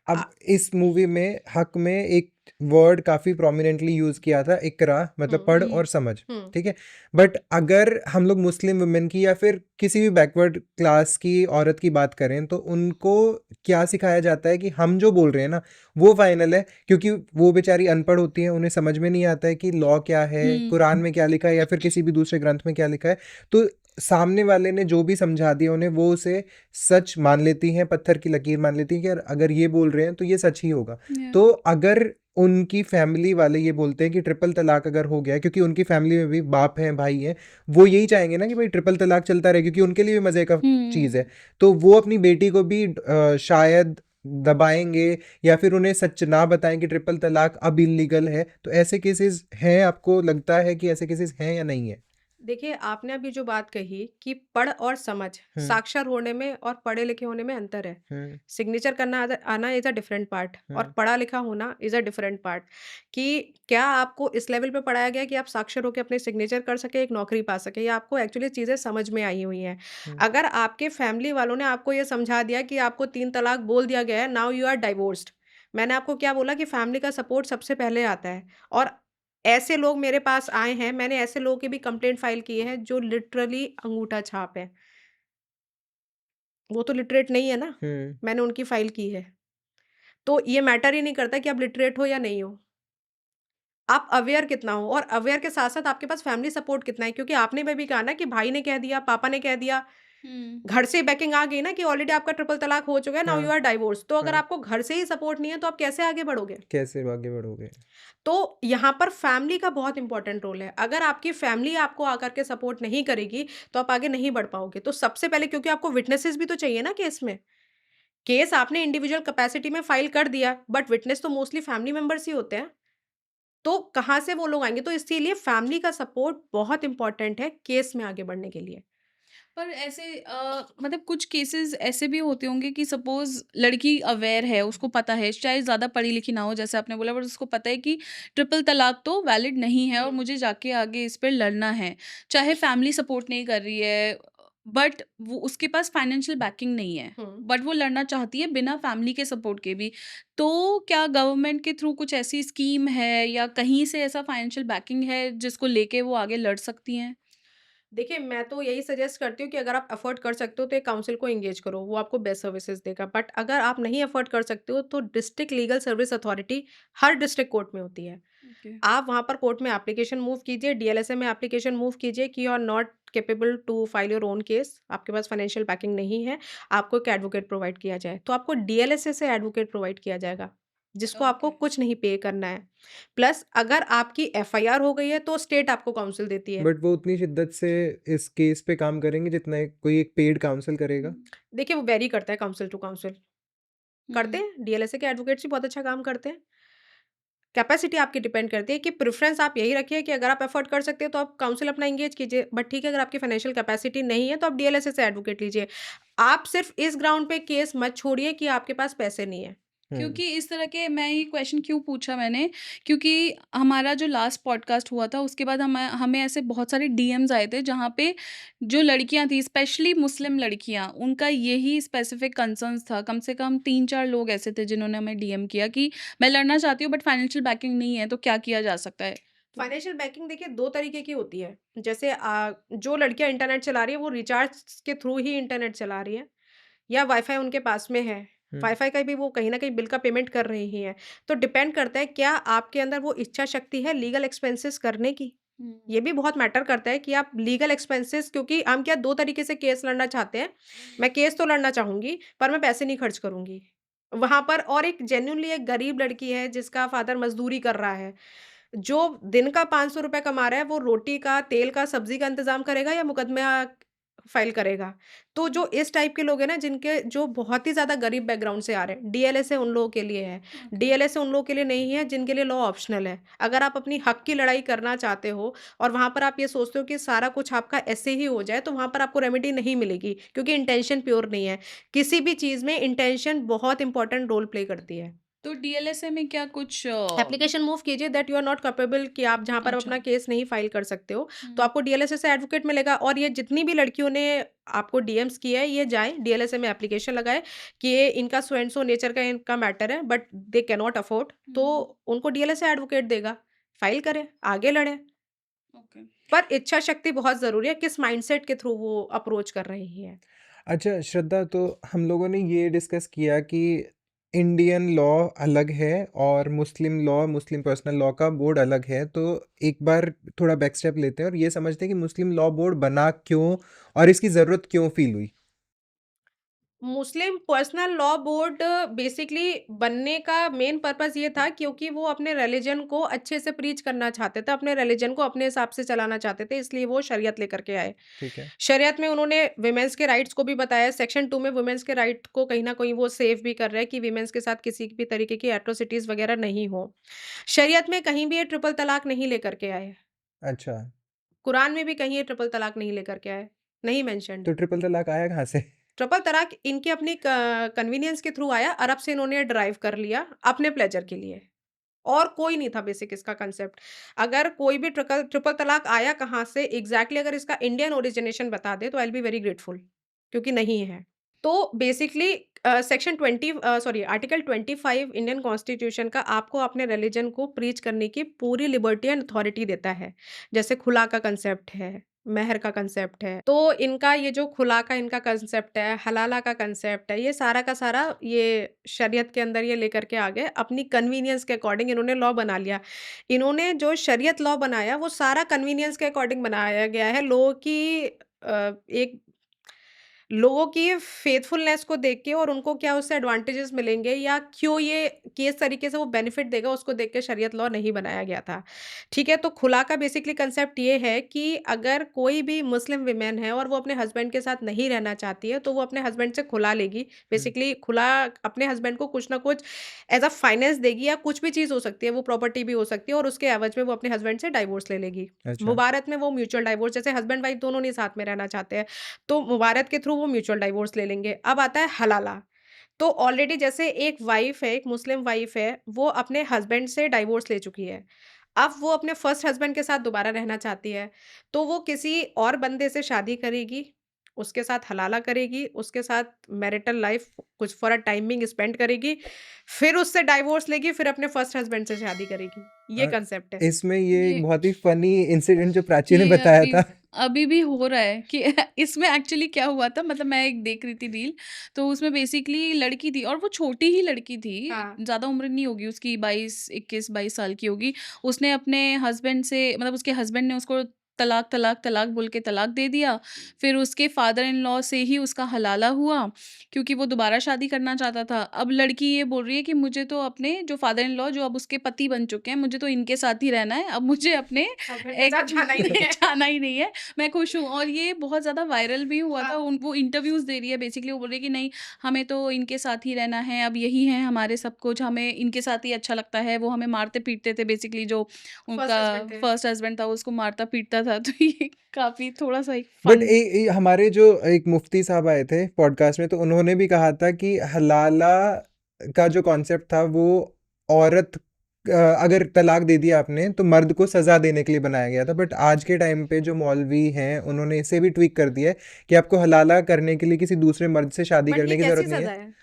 आ अब इस मूवी में हक में एक वर्ड काफी प्रोमिनेंटली यूज किया था, इकरा, मतलब हुँ, पढ़ हुँ, और समझ, हुँ, ठीक है। बट अगर हम लोग मुस्लिम वुमेन की या फिर किसी भी बैकवर्ड क्लास की औरत की बात करें तो उनको क्या सिखाया जाता है कि हम जो बोल रहे हैं ना वो फाइनल है, क्योंकि वो बेचारी अनपढ़ होती है, उन्हें समझ में नहीं आता है कि लॉ क्या है, हुँ, कुरान में क्या लिखा है या फिर किसी भी दूसरे ग्रंथ में क्या लिखा है। तो सामने वाले ने जो भी समझा दिया उन्हें, वो उसे सच मान लेती हैं, पत्थर की लकीर मान लेती हैं कि यार अगर ये बोल रहे हैं तो ये सच ही होगा। या तो अगर उनकी फैमिली वाले ये बोलते हैं कि ट्रिपल तलाक अगर हो गया, क्योंकि उनकी फैमिली में भी बाप हैं, भाई हैं, वो यही चाहेंगे ना कि भाई ट्रिपल तलाक चलता रहे, क्योंकि उनके लिए भी मजे का चीज हुँ। है। तो वो अपनी बेटी को भी शायद दबाएंगे या फिर उन्हें सच ना बताएं कि ट्रिपल तलाक अब इलीगल है। तो ऐसे केसेस हैं, आपको लगता है कि ऐसे केसेस हैं या नहीं है? देखिए, आपने अभी जो बात कही कि पढ़ और समझ, हम्म। साक्षर होने में और पढ़े-लिखे होने में अंतर है। हम्म। सिग्नेचर करना आना इज़ अ डिफरेंट पार्ट और हम्म। पढ़ा-लिखा होना इज़ अ डिफरेंट पार्ट। कि क्या आपको इस लेवल पे पढ़ाया गया है कि आप साक्षर होके अपने सिग्नेचर कर सकें, एक नौकरी पा सकें या आपको एक्चुअली चीज़ें समझ में आई हुई हैं। हम्म। अगर आपके फैमिली वालों ने आपको ये समझा दिया कि आपको 3 तलाक बोल दिया गया है, नाउ यू आर डाइवोर्स्ड। मैंने आपको क्या बोला कि फैमिली का सपोर्ट सबसे पहले आता है और ऐसे लोग मेरे पास आए हैं, मैंने ऐसे लोगों की भी कंप्लेंट फाइल की है जो लिटरली अंगूठा छाप है। वो तो लिटरेट नहीं है ना, हम्म। मैंने उनकी फाइल की है। तो ये मैटर ही नहीं करता कि आप लिटरेट हो या नहीं हो। आप अवेयर कितना हो और अवेयर के साथ-साथ आपके पास फैमिली सपोर्ट कितना है क्योंकि आपने में भी कहा ना कि भाई ने कह दिया, पापा ने कह दिया, हुँ, घर से बैकिंग आ गई ना कि ऑलरेडी आपका ट्रिपल तलाक हो चुका है, नाउ हाँ। You are divorce. तो अगर हाँ। आपको घर से ही सपोर्ट नहीं है, तो आप कैसे आगे बढ़ोगे? कैसे आगे बढ़ोगे? तो यहाँ पर फैमिली का बहुत इंपॉर्टेंट रोल है। अगर आपकी फैमिली आपको आकर के सपोर्ट नहीं करेगी, तो आप आगे नहीं बढ़ पाओगे। तो सबसे पहले क्योंकि आपको विटनेसेस भी तो चाहिए ना केस में। केस आपने इंडिविजुअल कैपेसिटी में फाइल कर दिया, बट विटनेस तो मोस्टली फैमिली मेंबर्स ही होते हैं। तो कहाँ से वो लोग आएँगे? तो इसीलिए फैमिली का सपोर्ट बहुत इम्पोर्टेंट है केस में आगे बढ़ने के लिए। पर ऐसे मतलब कुछ केसेस ऐसे भी होते होंगे कि सपोज़ लड़की अवेयर है, उसको पता है, चाहे ज़्यादा पढ़ी-लिखी ना हो जैसे आपने बोला, बट उसको पता है कि ट्रिपल तलाक तो वैलिड नहीं है और हुँ, मुझे जाके आगे इस पे लड़ना है। चाहे फैमिली सपोर्ट नहीं कर रही है, बट वो उसके पास फाइनेंशियल बैकिंग नहीं है, हुँ। बट वो लड़ना चाहती है बिना फैमिली के सपोर्ट के भी। तो क्या गवर्नमेंट के थ्रू कुछ ऐसी स्कीम है या कहीं से ऐसा फाइनेंशियल बैकिंग है जिसको लेके वो आगे लड़ सकती हैं? देखिए, मैं तो यही सजेस्ट करती हूँ कि अगर आप अफ़ोर्ड कर सकते हो तो एक काउंसिल को एंगेज करो, वो आपको बेस्ट सर्विसेज़ देगा। बट अगर आप नहीं अफ़ोर्ड कर सकते हो तो डिस्ट्रिक्ट लीगल सर्विस अथॉरिटी हर डिस्ट्रिक्ट कोर्ट में होती है। ओके, आप वहाँ पर कोर्ट में एप्लीकेशन मूव कीजिए, डीएलएसए में एप्लीकेशन मूव कीजिए कि you are not capable to file your own case, आपके पास फाइनेंशियल बैकिंग नहीं है, आपको एक एडवोकेट प्रोवाइड किया जाए। तो आपको डीएलएसए से एडवोकेट प्रोवाइड किया जाएगा, जिसको आपको ओके। कुछ नहीं पे करना है। प्लस अगर आपकी एफआईआर हो गई है तो स्टेट आपको काउंसिल देती है। बट वो उतनी शिद्दत से इस केस पे काम करेंगे जितना कोई एक पेड काउंसिल करेगा? हुँ, देखिए, वो वेरी करता है काउंसिल टू काउंसिल। करते हुँ। हैं, डीएलएसए के एडवोकेट्स भी बहुत अच्छा काम करते हैं। कैपेसिटी आपकी डिपेंड करती है कि प्रेफ़रेंस आप यही रखिए कि अगर आप अफ़ोर्ड कर सकते हो तो आप काउंसिल अपना एंगेज कीजिए। बट ठीक है, अगर आपकी फाइनेंशियल कैपेसिटी नहीं है तो आप डीएलएसए से एडवोकेट लीजिए। आप सिर्फ़ इस ग्राउंड पे केस मत छोड़िए कि आपके पास पैसे नहीं है। हुँ। क्योंकि इस तरह के मैं ये क्वेश्चन क्यों पूछा मैंने, क्योंकि हमारा जो लास्ट पॉडकास्ट हुआ था उसके बाद हमें ऐसे बहुत सारे डीएम्स आए थे जहाँ पे जो लड़कियां थी, स्पेशली मुस्लिम लड़कियां, उनका यही स्पेसिफिक कंसर्न्स था। कम से कम 3-4 लोग ऐसे थे जिन्होंने हमें डीएम किया कि मैं लड़ना चाहती हूँ बट फाइनेंशियल बैकिंग नहीं है, तो क्या किया जा सकता है? तो फाइनेंशियल बैकिंग देखिए 2 तरीके की होती है। जैसे जो लड़कियाँ इंटरनेट चला रही हैं वो रिचार्ज के थ्रू ही इंटरनेट चला रही हैं या वाईफ़ाई उनके पास में है। हुँ। वाईफ़ाई का भी वो कहीं न कहीं बिल का पेमेंट कर रही ही हैं। तो डिपेंड करता है क्या आपके अंदर वो इच्छा शक्ति है लीगल एक्सपेंसेस करने की? हुँ, ये भी बहुत मैटर करता है कि आप लीगल एक्सपेंसेस क्योंकि हम क्या 2 तरीके से केस लड़ना चाहते हैं। मैं केस तो लड़ना चाहूँगी, पर मैं पैसे नहीं खर्च करूँगी। वहाँ पर और एक जेन्युइनली एक गरीब लड़की है जिसका फादर मज़दूरी कर रहा है। जो दिन का ₹500 कमा रहा है, वो रोटी का, तेल का, सब्ज़ी का इंतज़ाम करेगा या मुकदमा फ़ाइल करेगा? तो जो इस टाइप के लोग हैं ना जिनके जो बहुत ही ज़्यादा गरीब बैकग्राउंड से आ रहे हैं, डीएलएसए उन लोगों के लिए है। ओके। डीएलएसए उन लोगों के लिए नहीं है जिनके लिए लॉ ऑप्शनल है। अगर आप अपनी हक की लड़ाई करना चाहते हो और वहाँ पर आप ये सोचते हो कि सारा कुछ आपका ऐसे ही हो जाए, तो वहाँ पर आपको रेमेडी नहीं मिलेगी क्योंकि इंटेंशन प्योर नहीं है। किसी भी चीज़ में इंटेंशन बहुत इम्पोर्टेंट रोल प्ले करती है। तो डीएलएसए में क्या कुछ एप्लीकेशन मूव कीजिए that you are not capable, कि आप जहाँ पर अच्छा। अपना केस नहीं फाइल कर सकते हो, तो हुँ, आपको डीएलएसए से एडवोकेट मिलेगा। और ये जितनी भी लड़कियों ने आपको डीएम्स किया है, ये जाएँ डीएलएसए में एप्लीकेशन लगाएँ कि ये इनका सो एंड सो नेचर का इनका मैटर है, but they can not afford, तो हुँ, उनको डीएलएसए एडवोकेट देगा। फाइल करें, आगे लड़ें। ओके। पर इच्छा शक्ति बहुत ज़रूरी है, किस माइंडसेट के थ्रू वो अप्रोच कर रही हैं। अच्छा श्रद्धा, तो हम लोगों ने ये डिस्कस किया कि इंडियन लॉ अलग है और मुस्लिम लॉ, मुस्लिम पर्सनल लॉ का बोर्ड अलग है। तो एक बार थोड़ा बैक स्टेप लेते हैं और ये समझते हैं कि मुस्लिम लॉ बोर्ड बना क्यों और इसकी ज़रूरत क्यों फील हुई? मुस्लिम पर्सनल लॉ बोर्ड बेसिकली बनने का मेन पर्पस ये था, क्योंकि वो अपने रिलीजन को अच्छे से प्रीच करना चाहते थे, अपने रिलीजन को अपने हिसाब से चलाना चाहते थे, इसलिए वो शरीयत लेकर के आए। ठीक है। शरीयत में उन्होंने वुमेन्स के राइट्स को भी बताया, सेक्शन 2 में वुमेन्स के राइट को कहीं न कहीं वो सेव भी कर रहे हैं कि वुमेन्स के साथ किसी भी तरीके की एट्रोसिटीज़ वगैरह नहीं हो। शरीयत में कहीं भी ये ट्रिपल तलाक नहीं लेकर के आए। अच्छा, कुरान में भी कहीं ये ट्रिपल तलाक नहीं लेकर के आए, नहीं मेंशन्ड। तो ट्रिपल तलाक आया कहाँ से? ट्रिपल तलाक इनकी अपनी कन्वीनियंस के थ्रू आया, अरब से इन्होंने डिराइव कर लिया अपने प्लेज़र के लिए, और कोई नहीं था बेसिक इसका कांसेप्ट। अगर कोई भी ट्रिकल ट्रिपल तलाक आया कहाँ से एग्ज़ैक्टली, अगर इसका इंडियन ओरिजिनेशन बता दे तो I will be very grateful, क्योंकि नहीं है। तो basically section 20 sorry article 25 Indian constitution का आपको अपने रिलीजन को प्रीच करने की पूरी लिबर्टी एंड अथॉरिटी देता है। जैसे खुला का कांसेप्ट है, मेहर का कांसेप्ट है। तो इनका ये जो खुला का इनका कांसेप्ट है, हलाला का कांसेप्ट है, ये सारा का सारा ये शरीयत के अंदर ये लेकर के आ गए। अपनी कन्वीनियंस के अकॉर्डिंग इन्होंने लॉ बना लिया। इन्होंने जो शरीयत लॉ बनाया वो सारा कन्वीनियंस के अकॉर्डिंग बनाया गया है। एक लोगों की फेथफुलनेस को देख के, और उनको क्या उससे एडवांटेजेस मिलेंगे या क्यों ये किस तरीके से वो बेनिफिट देगा, उसको देख के शरीयत लॉ नहीं बनाया गया था। ठीक है? तो खुला का बेसिकली कांसेप्ट ये है कि अगर कोई भी मुस्लिम वुमेन है और वो अपने हस्बैंड के साथ नहीं रहना चाहती है, तो वो अपने हस्बैंड से खुला लेगी। हुँ, बेसिकली खुला अपने हस्बैंड को कुछ ना कुछ एज़ अ फाइनेंस देगी, या कुछ भी चीज़ हो सकती है, वो प्रॉपर्टी भी हो सकती है, और उसके एवज में वो अपने हस्बैंड से डाइवोर्स ले लेगी। अच्छा। मुबारत में वो म्यूचुअल डाइवोर्स, जैसे हस्बैंड वाइफ दोनों नहीं साथ में रहना चाहते हैं, तो मुबारत के थ्रू वो म्यूचुअल डाइवोर्स ले लेंगे। अब आता है हलाला। तो ऑलरेडी जैसे एक वाइफ़ है, एक मुस्लिम वाइफ़ है, वो अपने हस्बैंड से डाइवोर्स ले चुकी है। अब वो अपने फर्स्ट हस्बैंड के साथ दोबारा रहना चाहती है, तो वो किसी और बंदे से शादी करेगी, उसके साथ हलाला करेगी, उसके साथ मैरिटल लाइफ़ कुछ फॉर अ टाइमिंग स्पेंड करेगी, फिर उससे डाइवोर्स लेगी, फिर अपने फर्स्ट हस्बैंड से शादी करेगी। ये अ, कांसेप्ट है। इसमें ये एक ये बहुत ही फ़नी इंसिडेंट जो प्राची ने ये बताया था। अभी भी हो रहा है कि इसमें एक्चुअली क्या हुआ था, मतलब मैं एक देख रही थी रील, तो उसमें बेसिकली लड़की थी और वो छोटी ही लड़की थी, हाँ। ज़्यादा उम्र नहीं होगी उसकी, 22 21 22 साल की होगी। उसने अपने हस्बैंड से, मतलब उसके हस्बैंड ने उसको तलाक तलाक तलाक बोल के तलाक दे दिया। फिर उसके फादर इन लॉ से ही उसका हलाला हुआ, क्योंकि वो दोबारा शादी करना चाहता था। अब लड़की ये बोल रही है कि मुझे तो अपने जो फादर इन लॉ, जो अब उसके पति बन चुके हैं, मुझे तो इनके साथ ही रहना है, अब मुझे अपने हस्बैंड के एक साथ जाना ही नहीं है। जाना ही नहीं है, मैं खुश हूँ। और ये बहुत ज़्यादा वायरल भी हुआ था। हाँ। उन वो इंटरव्यूज़ दे रही है, बेसिकली वो बोल रही है कि नहीं, हमें तो इनके साथ ही रहना है, अब यही है हमारे सब कुछ, हमें इनके साथ ही अच्छा लगता है। वो हमें मारते-पीटते थे, बेसिकली जो फर्स्ट उनका हस्बैंड थे। फर्स्ट हस्बैंड था, वो उसको मारता-पीटता था। तो ये काफ़ी थोड़ा-सा एक बट फन। हमारे जो एक मुफ्ती साहब आए थे पॉडकास्ट में, तो उन्होंने भी कहा था कि हलाला का जो कॉन्सेप्ट था वो औरत अगर तलाक दे दिया आपने तो मर्द को सजा देने के लिए बनाया गया था। बट आज के टाइम पे जो मौलवी हैं उन्होंने इसे भी ट्वीक कर दिया है कि आपको हलाला करने के लिए किसी दूसरे मर्द से शादी बट ये करने की कैसी जरूरत नहीं सज़ा है। है?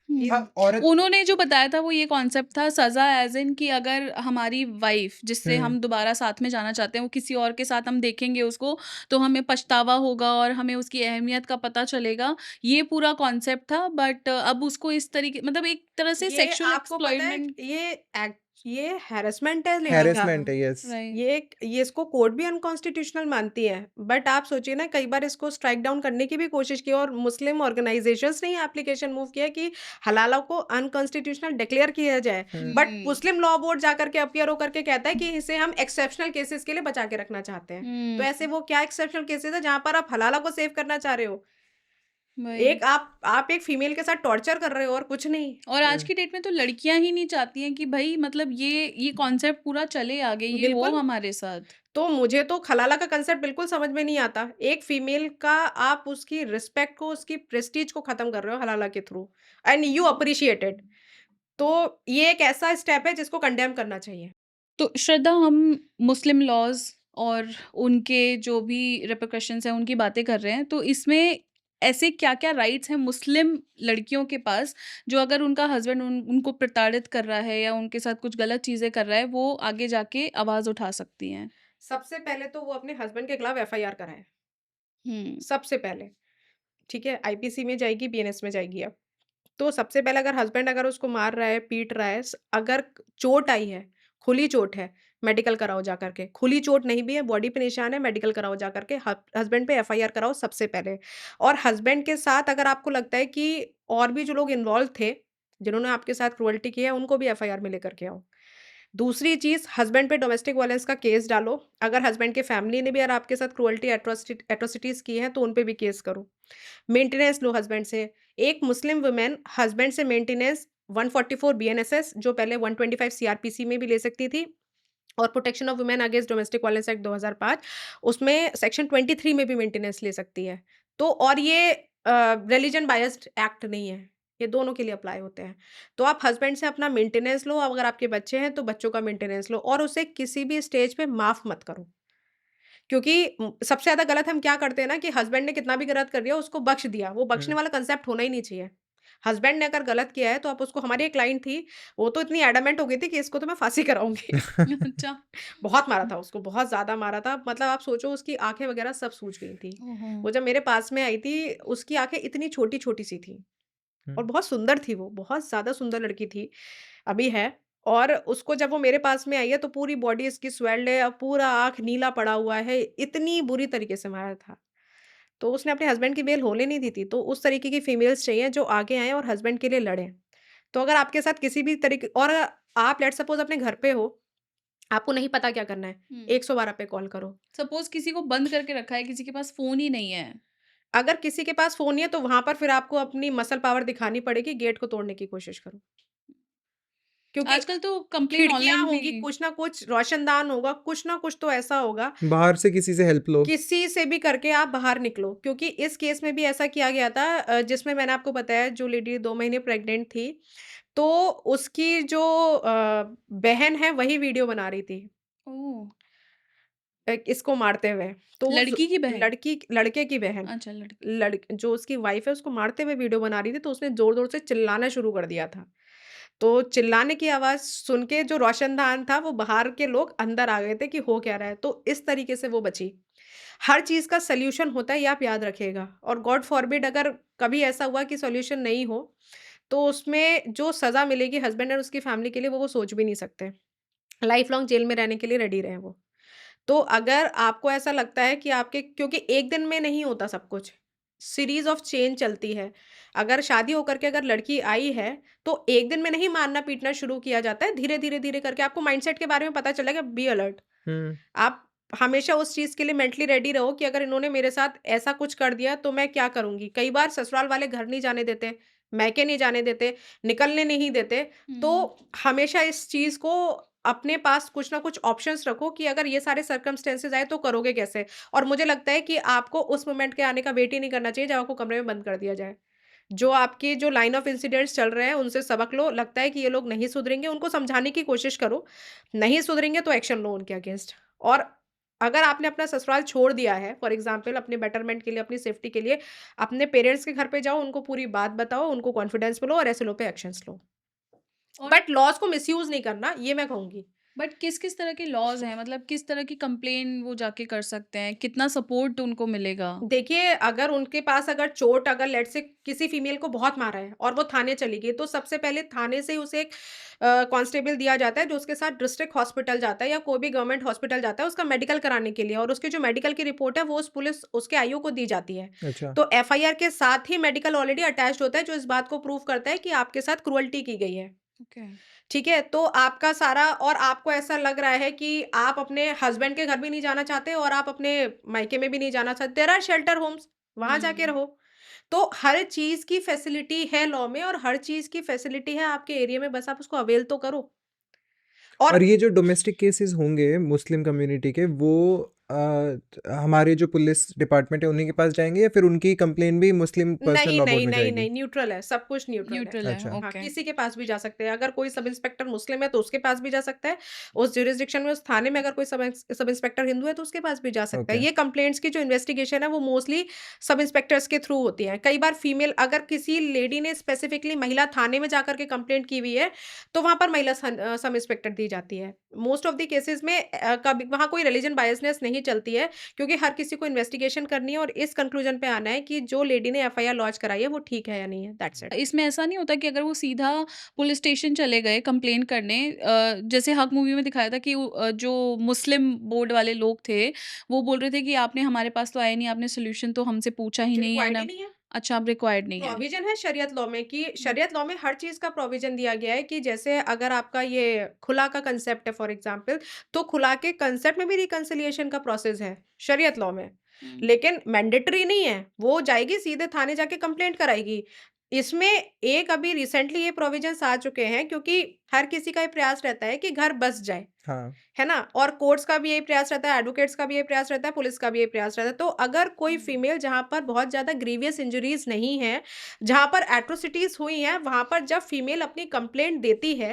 हुँ। इस हाँ, औरत। उन्होंने जो बताया था वो ये कॉन्सेप्ट था, सज़ा ऐज़ इन कि अगर हमारी वाइफ़ जिससे हम्म। हम दोबारा साथ में जाना चाहते हैं, वो किसी और के साथ हम देखेंगे उसको, तो हमें पछतावा होगा और हमें उसकी अहमियत का पता चलेगा। ये पूरा कॉन्सेप्ट था, बट अब उसको इस तरीके, मतलब एक तरह से ये सेक्सुअल आपको पता है एक्सप्लॉयटमेंट। ये हैरेसमेंट है लेडी का। हैरेसमेंट है, यस। राइट। ये इसको कोर्ट भी अनकॉन्स्टिट्यूशनल मानती है। बट आप सोचिए ना, कई बार इसको स्ट्राइक डाउन करने की भी कोशिश की, और मुस्लिम ऑर्गेनाइजेशंस ने ये एप्लीकेशन मूव किया कि हलाला को अनकॉन्स्टिट्यूशनल डिक्लेयर किया जाए। But hmm, Muslim law board जाकर के अपीयर होकर के कहता है कि इसे हम एक्सेप्शनल केसेस के लिए बचा के रखना चाहते हैं। तो हुँ, ऐसे वो क्या एक्सेप्शनल केसेस है जहाँ पर आप हलाला को सेव करना चाह रहे हो? वही। एक आप एक फीमेल के साथ टॉर्चर कर रहे हो और कुछ नहीं। और आज की डेट में तो लड़कियाँ ही नहीं चाहती हैं कि भई, मतलब ये कॉन्सेप्ट पूरा चले आगे, ये हो बिल्कुल। हमारे साथ। तो मुझे तो खलाला का कांसेप्ट बिल्कुल समझ में नहीं आता। एक फीमेल का आप उसकी रिस्पेक्ट को, उसकी प्रेस्टीज को खत्म कर रहे हो हलाला के through, and you appreciate it. तो ये एक ऐसा स्टेप है जिसको कंडेम करना चाहिए। तो श्रद्धा, हम मुस्लिम लॉज़ और उनके जो भी रिperकशंस हैं, उनकी बातें कर रहे हैं, तो इसमें ऐसे क्या-क्या राइट्स हैं मुस्लिम लड़कियों के पास, जो अगर उनका हस्बैंड उनको प्रताड़ित कर रहा है या उनके साथ कुछ गलत चीज़ें कर रहा है, वो आगे जाके आवाज़ उठा सकती हैं? सबसे पहले तो वो अपने हस्बैंड के खिलाफ एफआईआर कराएँ, हुँ। सबसे पहले, ठीक है? आईपीसी में जाएगी, बीएनएस में जाएगी अब। तो सबसे पहले अगर हस्बैंड अगर उसको मार रहा है, पीट रहा है, अगर चोट आई है, खुली चोट है, मेडिकल कराओ जा कर के। खुली चोट नहीं भी है, बॉडी पे निशान है, मेडिकल कराओ जा कर के। हस्बैंड पे एफआईआर कराओ सबसे पहले। और हस्बैंड के साथ अगर आपको लगता है कि और भी जो लोग इन्वॉल्व थे, जिन्होंने आपके साथ क्रुएल्टी की है, उनको भी एफआईआर में लेकर के आओ। दूसरी चीज़, हस्बैंड पे डोमेस्टिक वायलेंस का केस डालो। अगर हस्बैंड की फैमिली ने भी अगर आपके साथ क्रुएल्टी, एट्रोसिटीज़ की हैं, तो उन पे भी केस करो। मेंटेनेंस लो हस्बैंड से। एक मुस्लिम वुमेन हस्बैंड से मेंटेनेंस 144 बीएनएसएस, जो पहले 125 सीआरपीसी में भी ले सकती थी, और protection of women against domestic violence act 2005, उसमें सेक्शन 23 में भी मेंटेनेंस ले सकती है। तो और ये रिलीजन बायस्ड एक्ट नहीं है, ये दोनों के लिए अप्लाई होते हैं। तो आप हस्बैंड से अपना मेंटेनेंस लो, अगर आपके बच्चे हैं तो बच्चों का मेंटेनेंस लो, और उसे किसी भी स्टेज पे माफ़ मत करो। क्योंकि सबसे ज़्यादा गलत हम क्या करते हैं ना, कि हस्बैंड ने कितना भी गलत कर दिया, उसको बख्श दिया। वो बख्शने हुँ। वाला कांसेप्ट होना ही नहीं चाहिए। हस्बैंड ने अगर गलत किया है, तो आप उसको, हमारी एक क्लाइंट थी, वो तो इतनी एडमेंट हो गई थी कि इसको तो मैं फांसी कराऊँगी। अच्छा। बहुत मारा था उसको, बहुत ज़्यादा मारा था। मतलब आप सोचो, उसकी आँखें वगैरह सब सूज गई थी। ओहो! वो जब मेरे पास में आई थी, उसकी आँखें इतनी छोटी-छोटी सी थी, हुँ। और बहुत सुंदर थी वो, बहुत ज़्यादा सुंदर लड़की थी, अभी है। और उसको जब वो मेरे पास में आई है, तो पूरी बॉडी इसकी स्वेल्ड है, और पूरा आँख नीला पड़ा हुआ है, इतनी बुरी तरीके से मारा था। तो उसने अपने हस्बैंड की बेल होने नहीं दी थी। तो उस तरीके की फीमेल्स चाहिए जो आगे आएँ और हस्बैंड के लिए लड़ें। तो अगर आपके साथ किसी भी तरीके, और आप लेट्स सपोज़ अपने घर पे हो, आपको नहीं पता क्या करना है, हुँ। 112 पे कॉल करो। सपोज़ किसी को बंद करके रखा है, किसी के पास फ़ोन ही नहीं है। अगर किसी के पास फ़ोन नहीं है, तो वहाँ पर फिर आपको अपनी मसल पावर दिखानी पड़ेगी, गेट को तोड़ने की कोशिश करो। क्योंकि आजकल तो कंप्लेन खिड़कियाँ ऑनलाइन भी। होंगी, कुछ ना कुछ रोशनदान होगा, कुछ ना कुछ तो ऐसा होगा, बाहर से किसी से हेल्प लो। किसी से भी करके आप बाहर निकलो। क्योंकि इस केस में भी ऐसा किया गया था, जिसमें मैंने आपको बताया, जो लेडी 2 महीने प्रेग्नेंट थी, तो उसकी जो बहन है, वही वीडियो बना रही थी, ओह! इसको मारते हुए। तो वो ज़ लड़की की बहन? लड़की लड़के की बहन, अच्छा, लड़की। जो उसकी वाइफ़ है, उसको मारते हुए वीडियो बना रही थी, तो उसने ज़ोर-ज़ोर से चिल्लाना शुरू कर दिया था। तो चिल्लाने की आवाज़ सुन के जो रोशनदान था, वो बाहर के लोग अंदर आ गए थे कि हो क्या रहा है, तो इस तरीके से वो बची। हर चीज़ का सॉल्यूशन होता है, ये आप याद रखिएगा, और गॉड फ़ॉरबिड अगर कभी ऐसा हुआ कि सॉल्यूशन नहीं हो, तो उसमें जो सज़ा मिलेगी हस्बैंड और उसकी फैमिली के लिए, वो सोच भी नहीं सकते। लाइफ़ लॉन्ग जेल में रहने के लिए रेडी रहें वो। तो अगर आपको ऐसा लगता है कि आपके, क्योंकि एक दिन में नहीं होता सब कुछ, सीरीज़ ऑफ चेंज चलती है। अगर शादी होकर के अगर लड़की आई है, तो एक दिन में नहीं मारना-पीटना शुरू किया जाता है, धीरे-धीरे, धीरे करके आपको माइंडसेट के बारे में पता चलेगा, बी अलर्ट। हुँ। आप हमेशा उस चीज़ के लिए मेंटली रेडी रहो कि अगर इन्होंने मेरे साथ ऐसा कुछ कर दिया, तो मैं क्या करूँगी? कई बार ससुराल वाले घर नहीं जाने देते, मायके नहीं जाने देते, निकलने नहीं देते, हुँ। तो हमेशा इस चीज़ को अपने पास कुछ ना कुछ ऑप्शंस रखो कि अगर ये सारे सर्कमस्टेंसेस आए, तो करोगे कैसे? और मुझे लगता है कि आपको उस मोमेंट के आने का वेट ही नहीं करना चाहिए, जब आपको कमरे में बंद कर दिया जाए। जो आपकी जो लाइन ऑफ इंसिडेंट्स चल रहे हैं, उनसे सबक लो। लगता है कि ये लोग नहीं सुधरेंगे, उनको समझाने की कोशिश करो। नहीं सुधरेंगे तो एक्शन लो उनके अगेंस्ट। और अगर आपने अपना ससुराल छोड़ दिया है, फॉर एग्ज़ाम्पल अपने बेटरमेंट के लिए, अपनी सेफ्टी के लिए, अपने पेरेंट्स के घर पे जाओ, उनको पूरी बात बताओ, उनको कॉन्फिडेंस में लो, और ऐसे लो पे एक्शन्स लो। और बट लॉज़ को मिसयूज़ नहीं करना, ये मैं कहूँगी। बट किस-किस तरह के लॉज़ हैं? मतलब किस तरह की कंप्लेन वो जाके कर सकते हैं? कितना सपोर्ट उनको मिलेगा? देखिए, अगर उनके पास अगर चोट, अगर लेट्स से किसी फीमेल को बहुत मारा है और वो थाने चली गई, तो सबसे पहले थाने से ही उसे एक कांस्टेबल दिया जाता है, जो उसके साथ डिस्ट्रिक्ट हॉस्पिटल जाता है या कोई भी गवर्नमेंट हॉस्पिटल जाता है उसका मेडिकल कराने के लिए, और उसकी जो मेडिकल की रिपोर्ट है, वो उस पुलिस उसके आईओ को दी जाती है। अच्छा। तो एफआईआर के साथ ही मेडिकल ऑलरेडी अटैच्ड होता है, जो इस बात को प्रूव करता है कि आपके साथ क्रुएल्टी की गई है। ओके। ठीक है? तो आपका सारा, और आपको ऐसा लग रहा है कि आप अपने हस्बैंड के घर भी नहीं जाना चाहते, और आप अपने मायके में भी नहीं जाना चाहते। देयर आर शेल्टर होम्स, वहाँ जाके हुँ। रहो। तो हर चीज़ की फैसिलिटी है लॉ में, और हर चीज़ की फैसिलिटी है आपके एरिया में, बस आप उसको अवेल तो करो। और और ये जो डोमेस्टिक केसेस होंगे मुस्लिम कम्युनिटी के, वो हमारे जो पुलिस डिपार्टमेंट है उन्हीं के पास जाएंगे, या फिर उनकी कंप्लेन भी मुस्लिम पर्सनल नहीं लॉ बोर्ड नहीं में नहीं जाएगी? नहीं, न्यूट्रल है, सब कुछ न्यूट्रल है। न्यूट्रल है, अच्छा। हाँ, ओके। किसी के पास भी जा सकते हैं। अगर कोई सब इंस्पेक्टर मुस्लिम है तो उसके पास भी जा सकता है। उस ज्यूरिसडिक्शन में, उस थाने में अगर कोई सब इंस्पेक्टर हिंदू है तो उसके पास भी जा सकता है। ओके। ये कंप्लेंट्स की जो इन्वेस्टिगेशन है वो मोस्टली सब इंस्पेक्टर्स के थ्रू होती है। कई बार फीमेल, अगर किसी लेडी ने स्पेसिफिकली महिला थाने में जाकर के कंप्लेंट की हुई है तो वहां पर महिला सब इंस्पेक्टर दी जाती है। मोस्ट ऑफ द केसेस में कभी वहां कोई रिलीजन बायसनेस नहीं चलती है, क्योंकि हर किसी को इन्वेस्टिगेशन करनी है और इस कंक्लूजन पे आना है कि जो लेडी ने एफआईआर लॉन्च कराई है वो ठीक है या नहीं है, दैट्स इट। इसमें ऐसा नहीं होता कि अगर वो सीधा पुलिस स्टेशन चले गए कंप्लेन करने, जैसे हक मूवी में दिखाया था कि जो मुस्लिम बोर्ड वाले लोग थे, वो बोल रहे थे कि आपने हमारे पास तो आया नहीं, आपने सोल्यूशन तो हमसे पूछा ही नहीं है रिक्वायर्ड ही ना। नहीं है। अच्छा, अब रिक्वायर्ड नहीं है। प्रोविजन है शरीयत लॉ में कि शरीयत लॉ में हर चीज का प्रोविजन दिया गया है कि जैसे अगर आपका ये खुला का कंसेप्ट है फॉर एग्जांपल, तो खुला के कंसेप्ट में भी रिकंसिलिएशन का प्रोसेस है शरीयत लॉ में। हुँ। लेकिन मैंडेटरी नहीं है, वो जाएगी सीधे थाने जाके कंप्लेंट कराएगी। इसमें एक अभी रिसेंटली ये प्रोविजंस आ चुके हैं, क्योंकि हर किसी का ये प्रयास रहता है कि घर बस जाए, हाँ। है ना? और कोर्ट्स का भी यही प्रयास रहता है, एडवोकेट्स का भी यही प्रयास रहता है, पुलिस का भी यही प्रयास रहता है। तो अगर कोई हुँ। फीमेल जहाँ पर बहुत ज़्यादा ग्रीवियस इंजरीज़ नहीं है, जहाँ पर एट्रोसिटीज़ हुई हैं, वहाँ पर जब फीमेल अपनी कंप्लेंट देती है,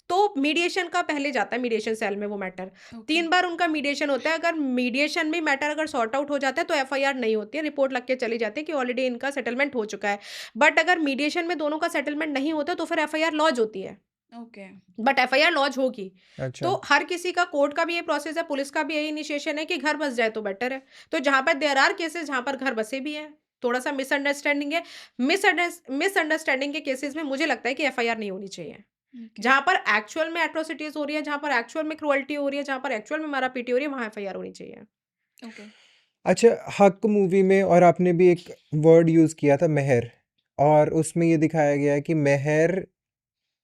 तो मीडिएशन का पहले जाता है मीडिएशन सेल में वो मैटर। ओके। 3 बार उनका मीडिएशन होता है, अगर मीडिएशन में मैटर अगर सॉर्ट आउट हो जाता है, तो एफआईआर नहीं होती है, रिपोर्ट लग के चली जाती है कि ऑलरेडी इनका सेटलमेंट हो चुका है। बट अगर मीडिएशन में दोनों का सेटलमेंट नहीं होता, तो फिर एफआईआर लॉन्च होती है। ओके। बट एफआईआर लॉन्च होगी। तो अच्छा। हर किसी का, कोर्ट का भी ये प्रोसेस है, पुलिस का भी यही इनिशिएशन है कि घर बस जाए तो बेटर है। तो जहाँ पर देयर आर केसेस जहाँ पर घर बसे भी हैं, थोड़ा-सा मिसअंडरस्टैंडिंग है, मिसअंडरस्टैंडिंग के केसेस में मुझे लगता है कि एफआईआर नहीं होनी चाहिए। ओके। जहाँ पर एक्चुअल में एट्रोसिटीज़ हो रही है, जहाँ पर एक्चुअल में क्रुएल्टी हो रही है, जहाँ पर एक्चुअल में मारा-पीटी हो रही है, वहाँ एफआईआर होनी चाहिए। ओके। अच्छा, हक मूवी में और आपने भी एक वर्ड यूज़ किया था मेहर, और उसमें ये दिखाया गया है कि मेहर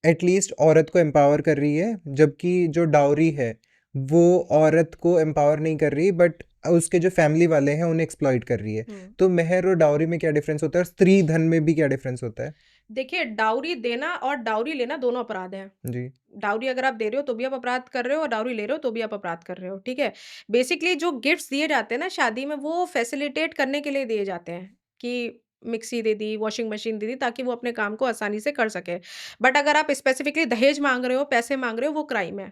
एटलीस्ट औरत को एम्पावर कर रही है, जबकि जो डाउरी है वो औरत को एम्पावर नहीं कर रही, बट उसके जो फैमिली वाले हैं उन्हें एक्सप्लॉइट कर रही है। हुँ। तो मेहर और डाउरी में क्या डिफरेंस होता है, और स्त्री धन में भी क्या डिफरेंस होता है? देखिए, डाउरी देना और डाउरी लेना दोनों अपराध हैं। जी। डाउरी अगर आप दे रहे हो तो भी आप अपराध कर रहे हो, और डाउरी ले रहे हो तो भी आप अपराध कर रहे हो, ठीक है? बेसिकली जो गिफ्ट्स दिए जाते हैं ना शादी में, वो फैसिलिटेट करने के लिए दिए जाते हैं कि मिक्सी दे दी, वॉशिंग मशीन दे दी, ताकि वो अपने काम को आसानी से कर सके। बट अगर आप स्पेसिफिकली दहेज माँग रहे हो, पैसे माँग रहे हो, वो क्राइम है,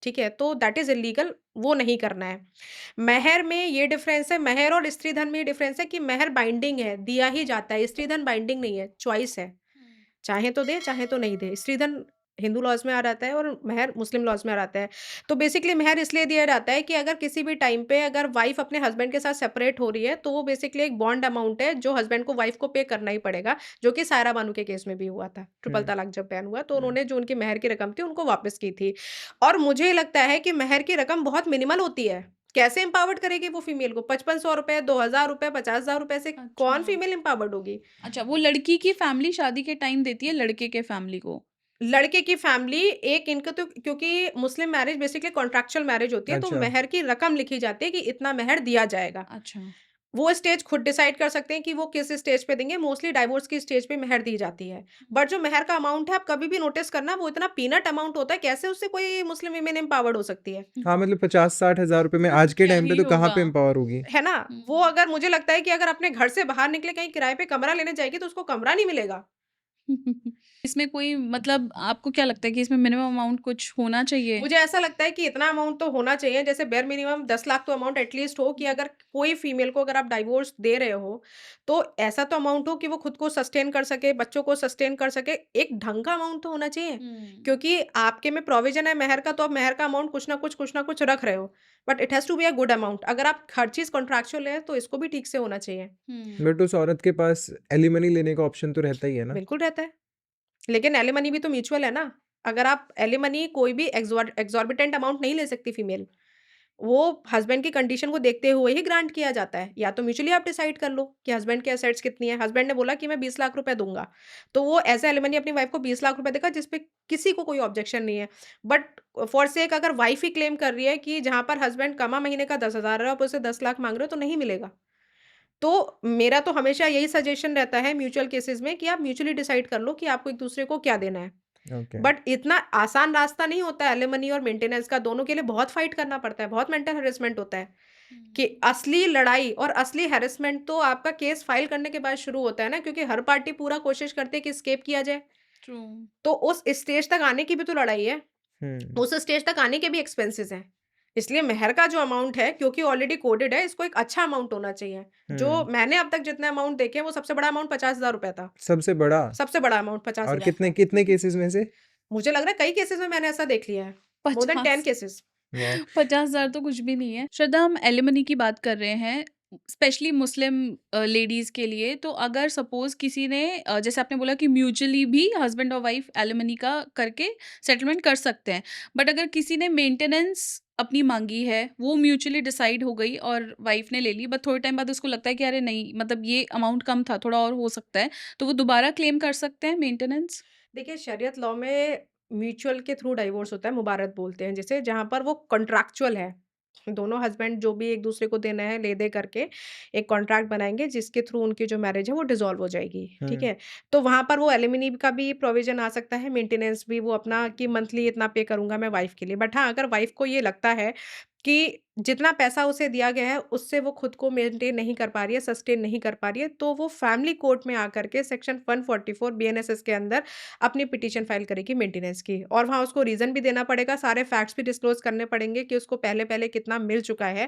ठीक है? तो दैट इज़ इल्लीगल, वो नहीं करना है। महर में ये डिफरेंस है, महर और स्त्री धन में ये डिफरेंस है कि महर बाइंडिंग है, दिया ही जाता है, स्त्री धन बाइंडिंग नहीं है, चॉइस है। हुँ। चाहे तो दे, चाहे तो नहीं दे। स्त्रीधन हिंदू लॉज़ में आ जाता है और महर मुस्लिम लॉज़ में आ जाता है। तो बेसिकली महर इसलिए दिया जाता है कि अगर किसी भी टाइम पे अगर वाइफ़ अपने हस्बैंड के साथ सेपरेट हो रही है, तो वो बेसिकली एक बॉन्ड अमाउंट है जो हस्बैंड को वाइफ़ को पे करना ही पड़ेगा, जो कि सायरा बानू के केस में भी हुआ था। ट्रिपल हुँ। तलाक जब बैन हुआ, तो हुँ। उन्होंने जो उनकी महर की रकम थी, उनको वापस की थी। और मुझे लगता है कि महर की रकम बहुत मिनिमल होती है। कैसे एम्पावर्ड करेगी वो फीमेल को? ₹5500, ₹2000, ₹50,000 से अच्छा। कौन फीमेल एम्पावर्ड होगी? अच्छा, वो लड़की की फैमिली शादी के टाइम देती है लड़के के फैमिली को। लड़के की फैमिली एक इनका, तो क्योंकि मुस्लिम मैरिज बेसिकली कॉन्ट्रैक्चुअल मैरिज होती है, तो अच्छा। महर की रकम लिखी जाती है कि इतना महर दिया जाएगा। अच्छा। वो स्टेज खुद डिसाइड कर सकते हैं कि वो किस स्टेज पे देंगे, मोस्टली डाइवोर्स की स्टेज पे महर दी जाती है। हुँ। बट जो महर का अमाउंट है, आप कभी भी नोटिस करना, वो इतना पीनट अमाउंट होता है, कैसे उससे कोई मुस्लिम वीमेन एम्पावर्ड हो सकती है? हाँ, मतलब 50-60 हज़ार रुपए में आज के क्या टाइम पे ही तो कहाँ होगा? पे एम्पावर होगी? है ना? वो हुँ। अगर, मुझे लगता है कि अगर अपने घर से बाहर निकले कहीं किराए पे कमरा लेने जाएगी, तो उसको कमरा नहीं मिलेगा। इसमें कोई मतलब आपको क्या लगता है कि इसमें मिनिमम अमाउंट कुछ होना चाहिए? मुझे ऐसा लगता है कि इतना अमाउंट तो होना चाहिए, जैसे बेयर मिनिमम 10 लाख तो अमाउंट एटलीस्ट हो, कि हुँ। अगर कोई फीमेल को अगर आप डाइवोर्स दे रहे हो, तो ऐसा तो अमाउंट हो कि वो खुद को सस्टेन कर सके, बच्चों को सस्टेन कर सके, एक ढंग का अमाउंट तो होना चाहिए। हुँ। क्योंकि आपके में प्रोविज़न है महर का, तो आप महर का अमाउंट कुछ ना कुछ रख रहे हो। But it has to be a good amount. अगर आप हर चीज़ कॉन्ट्रैक्चुअल है, तो इसको भी ठीक से होना चाहिए। हुँ। बट उस औरत के पास एलिमनी लेने का ऑप्शन तो रहता ही है ना? बिल्कुल रहता है। लेकिन एलिमनी भी तो म्यूचुअल है ना। अगर आप एलिमनी कोई भी एक्सॉर्बिटेंट अमाउंट नहीं ले सकती फीमेल। वो हस्बैंड की कंडीशन को देखते हुए ही ग्रांट किया जाता है। या तो म्यूचुअली आप डिसाइड कर लो कि हस्बैंड की एसेट्स कितनी है। हस्बैंड ने बोला कि मैं 20 लाख रुपए दूँगा, तो वो एज़ अ एलिमनी अपनी वाइफ को 20 लाख रुपए देगा, जिस पे किसी को कोई ऑब्जेक्शन नहीं है। बट फॉर सेक अगर वाइफ ही क्लेम कर रही है कि जहाँ पर हस्बैंड कमा महीने का 10,000 है, आप उससे 10 लाख माँग रहे हो, तो नहीं मिलेगा। तो मेरा तो हमेशा यही सजेशन रहता है म्यूचुअल केसेज़ में, कि आप म्यूचुअली डिसाइड कर लो कि आपको एक-दूसरे को क्या देना है। ओके। बट इतना आसान रास्ता नहीं होता है एलिमनी और मेंटेनेंस का, दोनों के लिए बहुत फाइट करना पड़ता है, बहुत मेंटल हैरेसमेंट होता है। कि असली लड़ाई और असली हैरेसमेंट तो आपका केस फाइल करने के बाद शुरू होता है ना, क्योंकि हर पार्टी पूरा कोशिश करती है कि एस्केप किया जाए। ट्रू। तो उस स्टेज तक आने की भी तो लड़ाई है। हुँ, उस स्टेज तक आने के भी एक्सपेंसेस हैं। इसलिए मेहर का जो अमाउंट है, क्योंकि ऑलरेडी कोडेड है, इसको एक अच्छा अमाउंट होना चाहिए। जो हुँ। मैंने अब तक जितने अमाउंट देखे हैं, वो सबसे बड़ा अमाउंट ₹50,000 था। सबसे बड़ा? सबसे बड़ा अमाउंट और 50,000 कितने था। कितने केसेज़ में से? मुझे लग रहा है कई केसेज़ में मैंने ऐसा देख लिया है। More than 10 50 cases. वाह! 50,000 तो कुछ भी नहीं है। श्रद्धा, हम एलिमनी की बात कर रहे हैं, स्पेशली मुस्लिम लेडीज़ के लिए। तो अगर सपोज़ किसी ने जैसे आपने बोला कि म्यूचुअली भी हस्बैंड और वाइफ एलिमनी का करके सेटलमेंट कर सकते हैं। बट अगर किसी ने मेंटेनेंस अपनी माँगी है, वो म्यूचुअली डिसाइड हो गई और वाइफ ने ले ली, बट थोड़े टाइम बाद उसको लगता है कि अरे नहीं, मतलब ये अमाउंट कम था, थोड़ा और हो सकता है, तो वो दोबारा क्लेम कर सकते हैं मेंटेनेंस? देखिए, शरीयत लॉ में म्यूचुअल के थ्रू डिवोर्स होता है, मुबारत बोलते हैं जिसे, जहाँ पर वो कॉन्ट्रैक्चुअल है। दोनों हस्बैंड जो भी एक-दूसरे को देना है, ले-दे करके एक कॉन्ट्रैक्ट बनाएँगे, जिसके थ्रू उनकी जो मैरिज है, वो डिसॉल्व हो जाएगी, ठीक हुँ, है? तो वहाँ पर वो एलिमनी का भी प्रोविज़न आ सकता है, मेंटेनेंस भी वो अपना कि मंथली इतना पे करूँगा मैं वाइफ़ के लिए। बट हाँ, अगर वाइफ़ को ये लगता है कि जितना पैसा उसे दिया गया है, उससे वो खुद को मेंटेन नहीं कर पा रही है, सस्टेन नहीं कर पा रही है, तो वो फैमिली कोर्ट में आकर के सेक्शन 144 बीएनएसएस के अंदर अपनी पिटीशन फाइल करेगी मेंटेनेंस की, और वहाँ उसको रीज़न भी देना पड़ेगा, सारे फैक्ट्स भी डिस्क्लोज़ करने पड़ेंगे कि उसको पहले-पहले कितना मिल चुका है।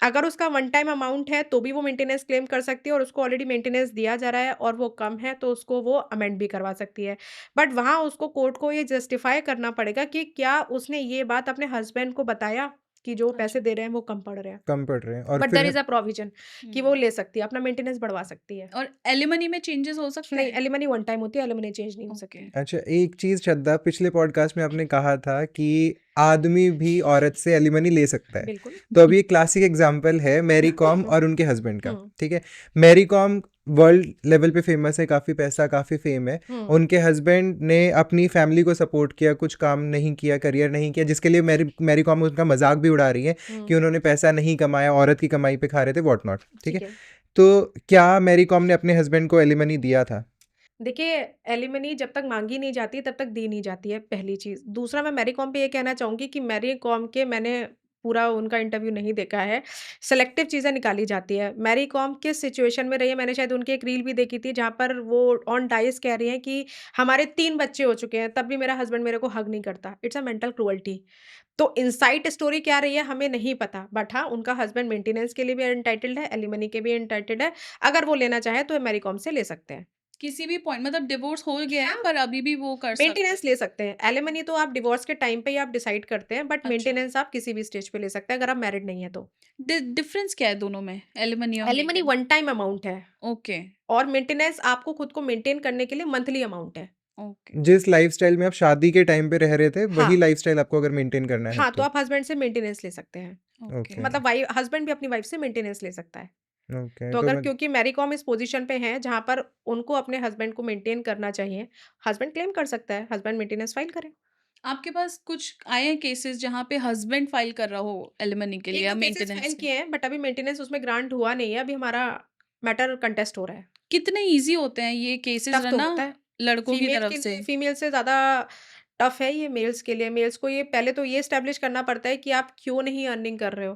अगर उसका वन टाइम अमाउंट है, तो भी वो मेंटेनेंस क्लेम कर सकती है, और उसको ऑलरेडी मेंटेनेंस दिया जा रहा है और वो कम है, तो उसको वो अमेंड भी करवा सकती है। बट वहाँ उसको कोर्ट को ये जस्टिफ़ाई करना पड़ेगा कि क्या उसने ये बात अपने हस्बैंड को बताया कि जो पैसे अच्छा। दे रहे हैं, वो कम पड़ रहे हैं। कम पड़ रहे हैं और बट फिर देयर इज़ अ प्रोविज़न कि वो हुँ। ले सकती है, अपना मेंटेनेंस बढ़वा सकती है। और एलिमनी में चेंजेस हो सकते नहीं, हैं? एलिमनी वन टाइम होती है, एलिमनी चेंज नहीं हो ओके। सकती। अच्छा, एक चीज़ श्रद्धा, पिछले पॉडकास्ट में आपने कहा था कि आदमी भी औरत से एलिमनी ले सकता है। बिल्कुल। तो अभी एक क्लासिक एग्जांपल है मैरी कॉम और उनके हस्बैंड का, हुँ, ठीक है? मैरी कॉम वर्ल्ड लेवल पे फेमस है, काफ़ी पैसा, काफ़ी फेम है। हुँ, उनके हस्बैंड ने अपनी फैमिली को सपोर्ट किया, कुछ काम नहीं किया, करियर नहीं किया, जिसके लिए मैरी मैरी कॉम उनका मजाक भी उड़ा रही है हुँ, कि उन्होंने पैसा नहीं कमाया, औरत की कमाई पे खा रहे थे, व्हाट नॉट, ठीक है? ठीक है। तो क्या मैरी कॉम ने अपने हस्बैंड को एलिमनी दिया था? देखिए, एलिमनी जब तक माँगी नहीं जाती, तब तक दी नहीं जाती है, पहली चीज़। दूसरा, मैं मैरी कॉम पे ये कहना चाहूँगी कि मैरी कॉम के मैंने पूरा उनका इंटरव्यू नहीं देखा है, सेलेक्टिव चीज़ें निकाली जाती है। मैरी कॉम किस सिचुएशन में रही है, मैंने शायद उनकी एक रील भी देखी थी, जहाँ पर वो ऑन डाइस कह रही हैं कि हमारे 3 बच्चे हो चुके हैं, तब भी मेरा हस्बैंड मेरे को हग नहीं करता। It's a mental cruelty. तो इनसाइड स्टोरी क्या रही है, हमें नहीं पता। बट हाँ, उनका हस्बैंड मेंटेनेंस के लिए भी एंटाइटल्ड है, एलिमनी के भी एंटाइटल्ड है। अगर वो लेना चाहे, तो मैरी कॉम से ले सकते हैं। किसी भी पॉइंट मतलब डिवोर्स हो गया है हाँ। पर अभी भी वो कर सकते मेंटेनेंस हैं। ले सकते हैं। एलिमनी तो आप डिवोर्स के टाइम पे ही आप डिसाइड करते हैं, बट अच्छा। मेंटेनेंस आप किसी भी स्टेज पे ले सकते हैं, अगर आप मैरिड नहीं है तो। डिफरेंस क्या है दोनों में? एलिमनी और alimony maintain? One time amount है, ओके, और मेंटेनेंस आपको खुद को मेंटेन करने के लिए मंथली अमाउंट है। ओके, जिस लाइफ़स्टाइल में आप शादी के टाइम पे रह रहे थे, वही हाँ, लाइफ़स्टाइल आपको अगर मेंटेन करना है हाँ, तो तो। आप हस्बैंड से मेंटेनेंस ले सकते हैं। ओके। ओके, मतलब वाइ हस्बैंड भी अपनी वाइफ से मेंटेनेंस ले सकता है। ओके, तो तो अगर, मैं क्योंकि मैरी कॉम इस पोज़ीशन पे हैं, जहाँ पर उनको अपने हस्बैंड को मेंटेन करना चाहिए, हस्बैंड क्लेम कर सकता है, हस्बैंड मेंटेनेंस फाइल करे। आपके पास कुछ आए हैं केसेस जहाँ पे हस्बैंड फाइल कर रहा हो एलिमनी के लिए या 1-2 केसेस मेंटेनेंस फाइल के लिए? किए हैं, बट अभी मेंटेनेंस उसमें ग्रांट हुआ नहीं है, अभी हमारा मैटर कंटेस्ट हो रहा है। कितने ईज़ी होते हैं ये केसेस टफ तो रहना होता है। लड़कों की तरफ से? फीमेल से ज़्यादा टफ है ये मेल्स के लिए। मेल्स को ये पहले तो ये एस्टेब्लिश करना पड़ता है कि आप क्यों नहीं अर्निंग कर रहे हो।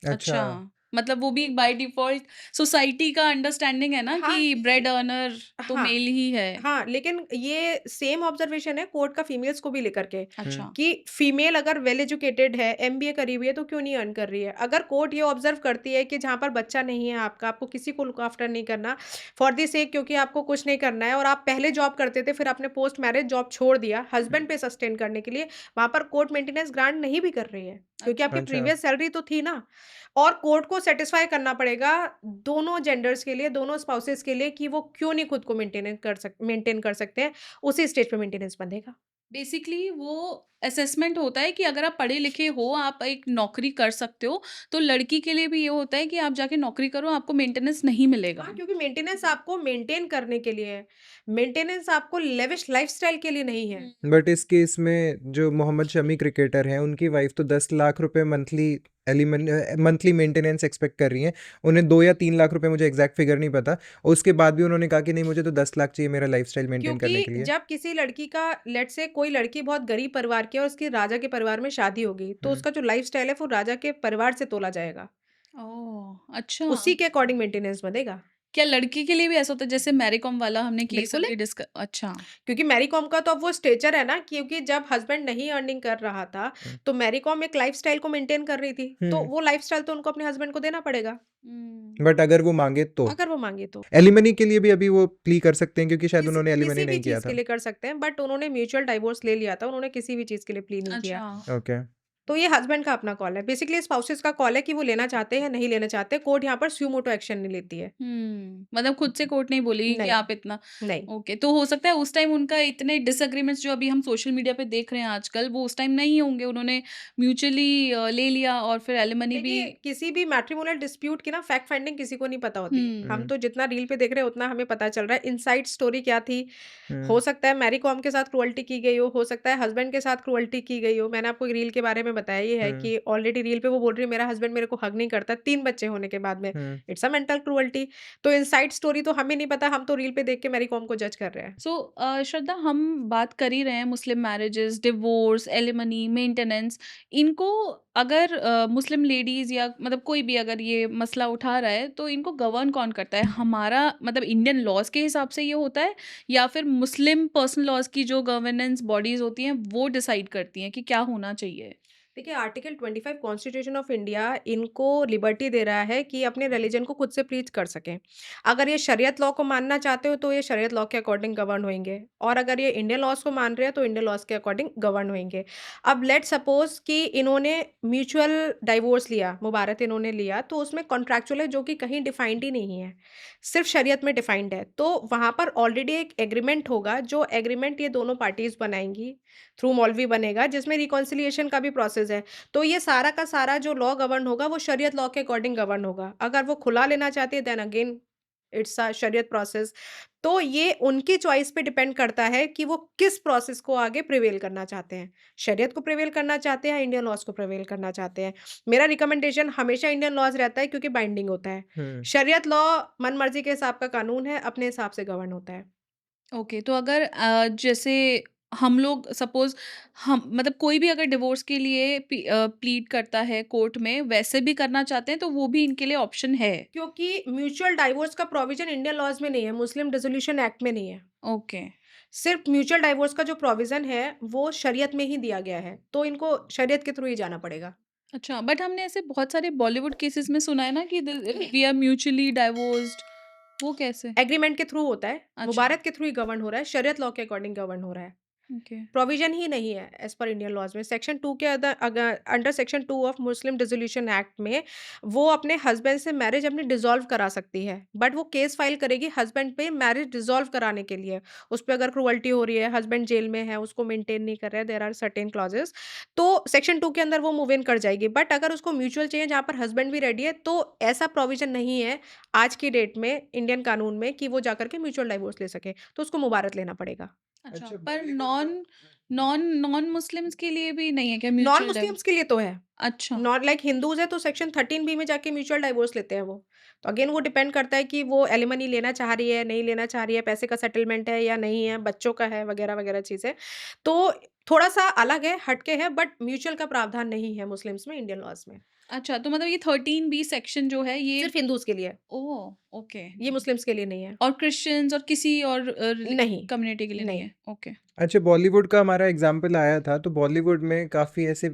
अच्छा, अच्छा, मतलब वो भी बाय डिफ़ॉल्ट सोसाइटी का अंडरस्टैंडिंग है ना हाँ, कि कि ब्रेड अर्नर तो हाँ, मेल ही है। हाँ, लेकिन ये सेम ऑब्जर्वेशन है कोर्ट का फीमेल्स को भी लेकर के, हुँ, अच्छा, कि फीमेल अगर वेल एजुकेटेड है, एमबीए करी हुई है, तो क्यों नहीं अर्न कर रही है। अगर कोर्ट ये ऑब्जर्व करती है कि जहाँ पर बच्चा नहीं है आपका, आपको किसी को लुक आफ्टर नहीं करना, फॉर द सेक, क्योंकि आपको कुछ नहीं करना है, और आप पहले जॉब करते थे, फिर आपने पोस्ट मैरिज जॉब छोड़ दिया हस्बैंड पे सस्टेन करने के लिए, वहाँ पर कोर्ट मेंटेनेंस ग्रांट नहीं भी कर रही है, क्योंकि अच्छा, आपकी अच्छा, प्रीवियस सैलरी तो थी ना। और कोर्ट को सैटिस्फाई करना पड़ेगा दोनों जेंडर्स के लिए, दोनों स्पाउसेस के लिए, कि वो क्यों नहीं खुद को मेंटेन कर सकते हैं, उसी स्टेज पे मेंटेनेंस बंधेगा। बेसिकली वो असेसमेंट होता है कि अगर आप पढ़े लिखे हो, आप एक नौकरी कर सकते हो, तो लड़की के लिए भी ये होता है कि आप जाके नौकरी करो, आपको मेंटेनेंस नहीं मिलेगा। हाँ, क्योंकि मेंटेनेंस आपको मेंटेन करने के लिए है। मेंटेनेंस आपको लेविश लाइफ़स्टाइल के लिए नहीं है। हुँ। बट इस केस में जो मोहम्मद शमी क्रिकेटर हैं, उनकी वाइफ़ तो 10 लाख रुपए मंथली मेंटेनेंस एक्सपेक्ट कर रही हैं। उन्हें 2 या 3 लाख रुपए, मुझे एग्ज़ैक्ट फिगर नहीं पता। उसके बाद भी उन्होंने कहा कि नहीं, मुझे तो 10 लाख चाहिए मेरा लाइफ़स्टाइल मेंटेन करने क्योंकि के लिए। जब किसी लड़की का, लेट्स से कोई लड़की बहुत गरीब परिवार की है और उसकी राजा के परिवार में शादी होगी, तो हुँ, उसका जो लाइफ़स्टाइल है वो राजा के परिवार से तोला जाएगा। ओह! अच्छा। उसी के अकॉर्डिंग मेंटेनेंस बनेगा। क्या लड़की के लिए भी ऐसा होता है जैसे मैरी कॉम वाला हमने केस बिल्कुल है, अभी अच्छा। क्योंकि मैरी कॉम का तो अब वो स्टेचर है ना, क्योंकि जब हस्बैंड नहीं अर्निंग कर रहा था, हुँ, तो मैरी कॉम एक लाइफ़स्टाइल को मेंटेन कर रही थी, तो हुँ, वो लाइफ़स्टाइल तो उनको अपने हस्बैंड को देना पड़ेगा, हुँ। बट अगर वो माँगे तो? अगर वो माँगे तो। एलिमनी के लिए भी अभी वो प्ली कर सकते हैं क्योंकि शायद उन्होंने एलिमनी किसी भी नहीं किया चीज़ के था। लिए कर सकते हैं, बट उन्होंने म्यूचुअल डिवोर्स ले लिया था, उन्होंने किसी भी चीज़ के लिए प्ली नहीं किया। अच्छा। ओके। तो ये हस्बैंड का अपना कॉल है। बेसिकली स्पाउसेस का कॉल है कि वो लेना चाहते हैं या नहीं लेना चाहते। कोर्ट यहाँ पर सुयो मोटो एक्शन नहीं लेती है। मतलब खुद से कोर्ट नहीं बोलेगी कि नहीं, आप इतना। नहीं। ओके, तो हो सकता है उस टाइम उनका इतने डिसएग्रीमेंट्स जो अभी हम सोशल मीडिया पे देख रहे हैं आजकल, वो उस टाइम नहीं होंगे। उन्होंने म्यूचुअली ले लिया और फिर एलिमनी भी। देखिए, किसी भी मैट्रिमोनियल डिस्प्यूट की ना फैक्ट फाइंडिंग किसी को नहीं पता होती। हम हुँ, तो जितना रील पे देख रहे हैं उतना हमें पता चल रहा है। इनसाइड स्टोरी क्या थी? हो हुँ, सकता है मैरी कॉम के साथ क्रुएल्टी की गई हो सकता है हस्बैंड के साथ क्रुएल्टी की गई हो। मैंने आपको एक रील के बारे में बताया ही है हुँ, कि ऑलरेडी रील पे वो बोल रही है मेरा हस्बैंड मेरे को हग नहीं करता 3 बच्चे होने के बाद में। हुँ, इट्स अ मेंटल क्रुएल्टी। तो इनसाइड स्टोरी तो हमें नहीं पता, हम तो रील पे देख के मैरी कॉम को जज कर रहे हैं। सो श्रद्धा, हम बात कर ही रहे हैं मुस्लिम मैरिजेस, डिवोर्स, एलिमनी, मेंटेनेंस। इनको अगर मुस्लिम लेडीज या मतलब कोई भी अगर ये मसला उठा रहा है तो इनको गवर्न कौन करता है? हमारा मतलब इंडियन लॉज के हिसाब से ये होता है या फिर मुस्लिम पर्सनल लॉज की जो गवर्नेंस बॉडीज होती हैं वो डिसाइड करती हैं कि क्या होना चाहिए? देखिए, आर्टिकल 25 कॉन्स्टिट्यूशन ऑफ इंडिया इनको लिबर्टी दे रहा है कि अपने रिलीजन को खुद से प्रीच कर सकें। अगर ये शरीयत लॉ को मानना चाहते हो तो ये शरीयत लॉ के अकॉर्डिंग गवर्न होंगे, और अगर ये इंडियन लॉज को मान रहे हैं तो इंडियन लॉज के अकॉर्डिंग गवर्न होंगे। अब लेट सपोज कि इन्होंने म्यूचुअल डाइवोर्स लिया, मुबारत इन्होंने लिया, तो उसमें कॉन्ट्रैक्चुअल है जो कि कहीं डिफाइंड ही नहीं है, सिर्फ शरीयत में डिफाइंड है। तो वहां पर ऑलरेडी एक एग्रीमेंट होगा, जो एग्रीमेंट ये दोनों पार्टीज बनाएंगी, थ्रू मौलवी बनेगा, जिसमें रिकॉन्सिलिएशन का भी प्रोसेस है। तो ये सारा का सारा जो लॉ गवर्न होगा वो शरीयत लॉ के अकॉर्डिंग गवर्न होगा। अगर वो खुला लेना चाहती है देन अगेन इट्स अ शरीयत प्रोसेस। तो ये उनकी चॉइस पे डिपेंड करता है कि वो किस प्रोसेस को आगे प्रिवेल करना चाहते हैं। शरीयत को प्रिवेल करना चाहते हैं या इंडियन लॉज़ को प्रिवेल करना चाहते हैं। मेरा रिकमेंडेशन हमेशा इंडियन लॉज़ रहता है क्योंकि बाइंडिंग होता है। हुँ। शरीयत लॉ मन-मर्ज़ी के हिसाब का कानून है, अपने हिसाब से गवर्न होता है। ओके, तो अगर जैसे हम लोग सपोज़ हम मतलब कोई भी अगर डिवोर्स के लिए प्लीड करता है कोर्ट में, वैसे भी करना चाहते हैं तो वो भी इनके लिए ऑप्शन है। क्योंकि म्यूचुअल डाइवोर्स का प्रोविज़न इंडियन लॉज़ में नहीं है, मुस्लिम डिसोल्यूशन एक्ट में नहीं है। ओके। सिर्फ म्यूचुअल डाइवोर्स का जो प्रोविज़न है, वो शरीयत में ही दिया गया है, तो इनको शरीयत के थ्रू ही जाना पड़ेगा। अच्छा, बट हमने ऐसे बहुत सारे बॉलीवुड केसेस में सुना है ना कि वी आर म्यूचुअली डाइवोर्स्ड। वो कैसे? एग्रीमेंट के थ्रू होता है, अच्छा। मुबारत के थ्रू ही गवर्न हो रहा है, शरीयत लॉ के अकॉर्डिंग गवर्न हो रहा है। ओके। प्रोविज़न ही नहीं है एज़ पर इंडियन लॉज़ में। सेक्शन 2 के under section 2 of Muslim dissolution act में वो अपने हस्बैंड से मैरिज अपनी डिसॉल्व करा सकती है। बट वो केस फाइल करेगी हस्बैंड पे मैरिज डिसॉल्व कराने के लिए। उस पे अगर क्रूअल्टी हो रही है, हस्बैंड जेल में है, उसको मेंटेन नहीं कर रहा है, देयर आर सर्टेन क्लॉजेस, तो सेक्शन 2 के अंदर वो मूव इन कर जाएगी। बट अगर उसको म्यूचुअल चाहिए जहाँ पर हस्बैंड भी रेडी है, तो ऐसा प्रोविज़न नहीं है आज की डेट में इंडियन कानून में कि वो जाकर के म्यूचुअल डाइवोर्स ले सके, तो उसको मुबारत लेना पड़ेगा। अच्छा, अच्छा पर Bollywood non non non Muslims के लिए भी नहीं है क्या नॉन म्यूचुअल डाइवोर्स? मुस्लिम्स के लिए तो है। अच्छा। नॉट लाइक हिंदूज़ है तो सेक्शन 13 बी में जाके म्यूचुअल डाइवोर्स लेते हैं वो। तो अगेन वो डिपेंड करता है कि वो एलिमनी लेना चाह रही है, नहीं लेना चाह रही है, पैसे का सेटलमेंट है या नहीं है, बच्चों का है वगैरह-वगैरह चीज़ें। तो थोड़ा-सा अलग है, हटके है, बट म्यूचुअल का प्रावधान नहीं है मुस्लिम्स में इंडियन लॉज़ में। अच्छा, तो मतलब ये 13 बी सेक्शन जो है ये। सिर्फ़ हिंदूज़ के लिए है, ओह! ओके। ये मुस्लिम्स के लिए नहीं है। और क्रिश्चियंस और किसी और नहीं, कम्युनिटी के लिए नहीं नहीं। है? ओके। अच्छा बॉलीवुड का हमारा एग्जाम्पल आया था तो बॉलीवुड में काफ़ी ऐसे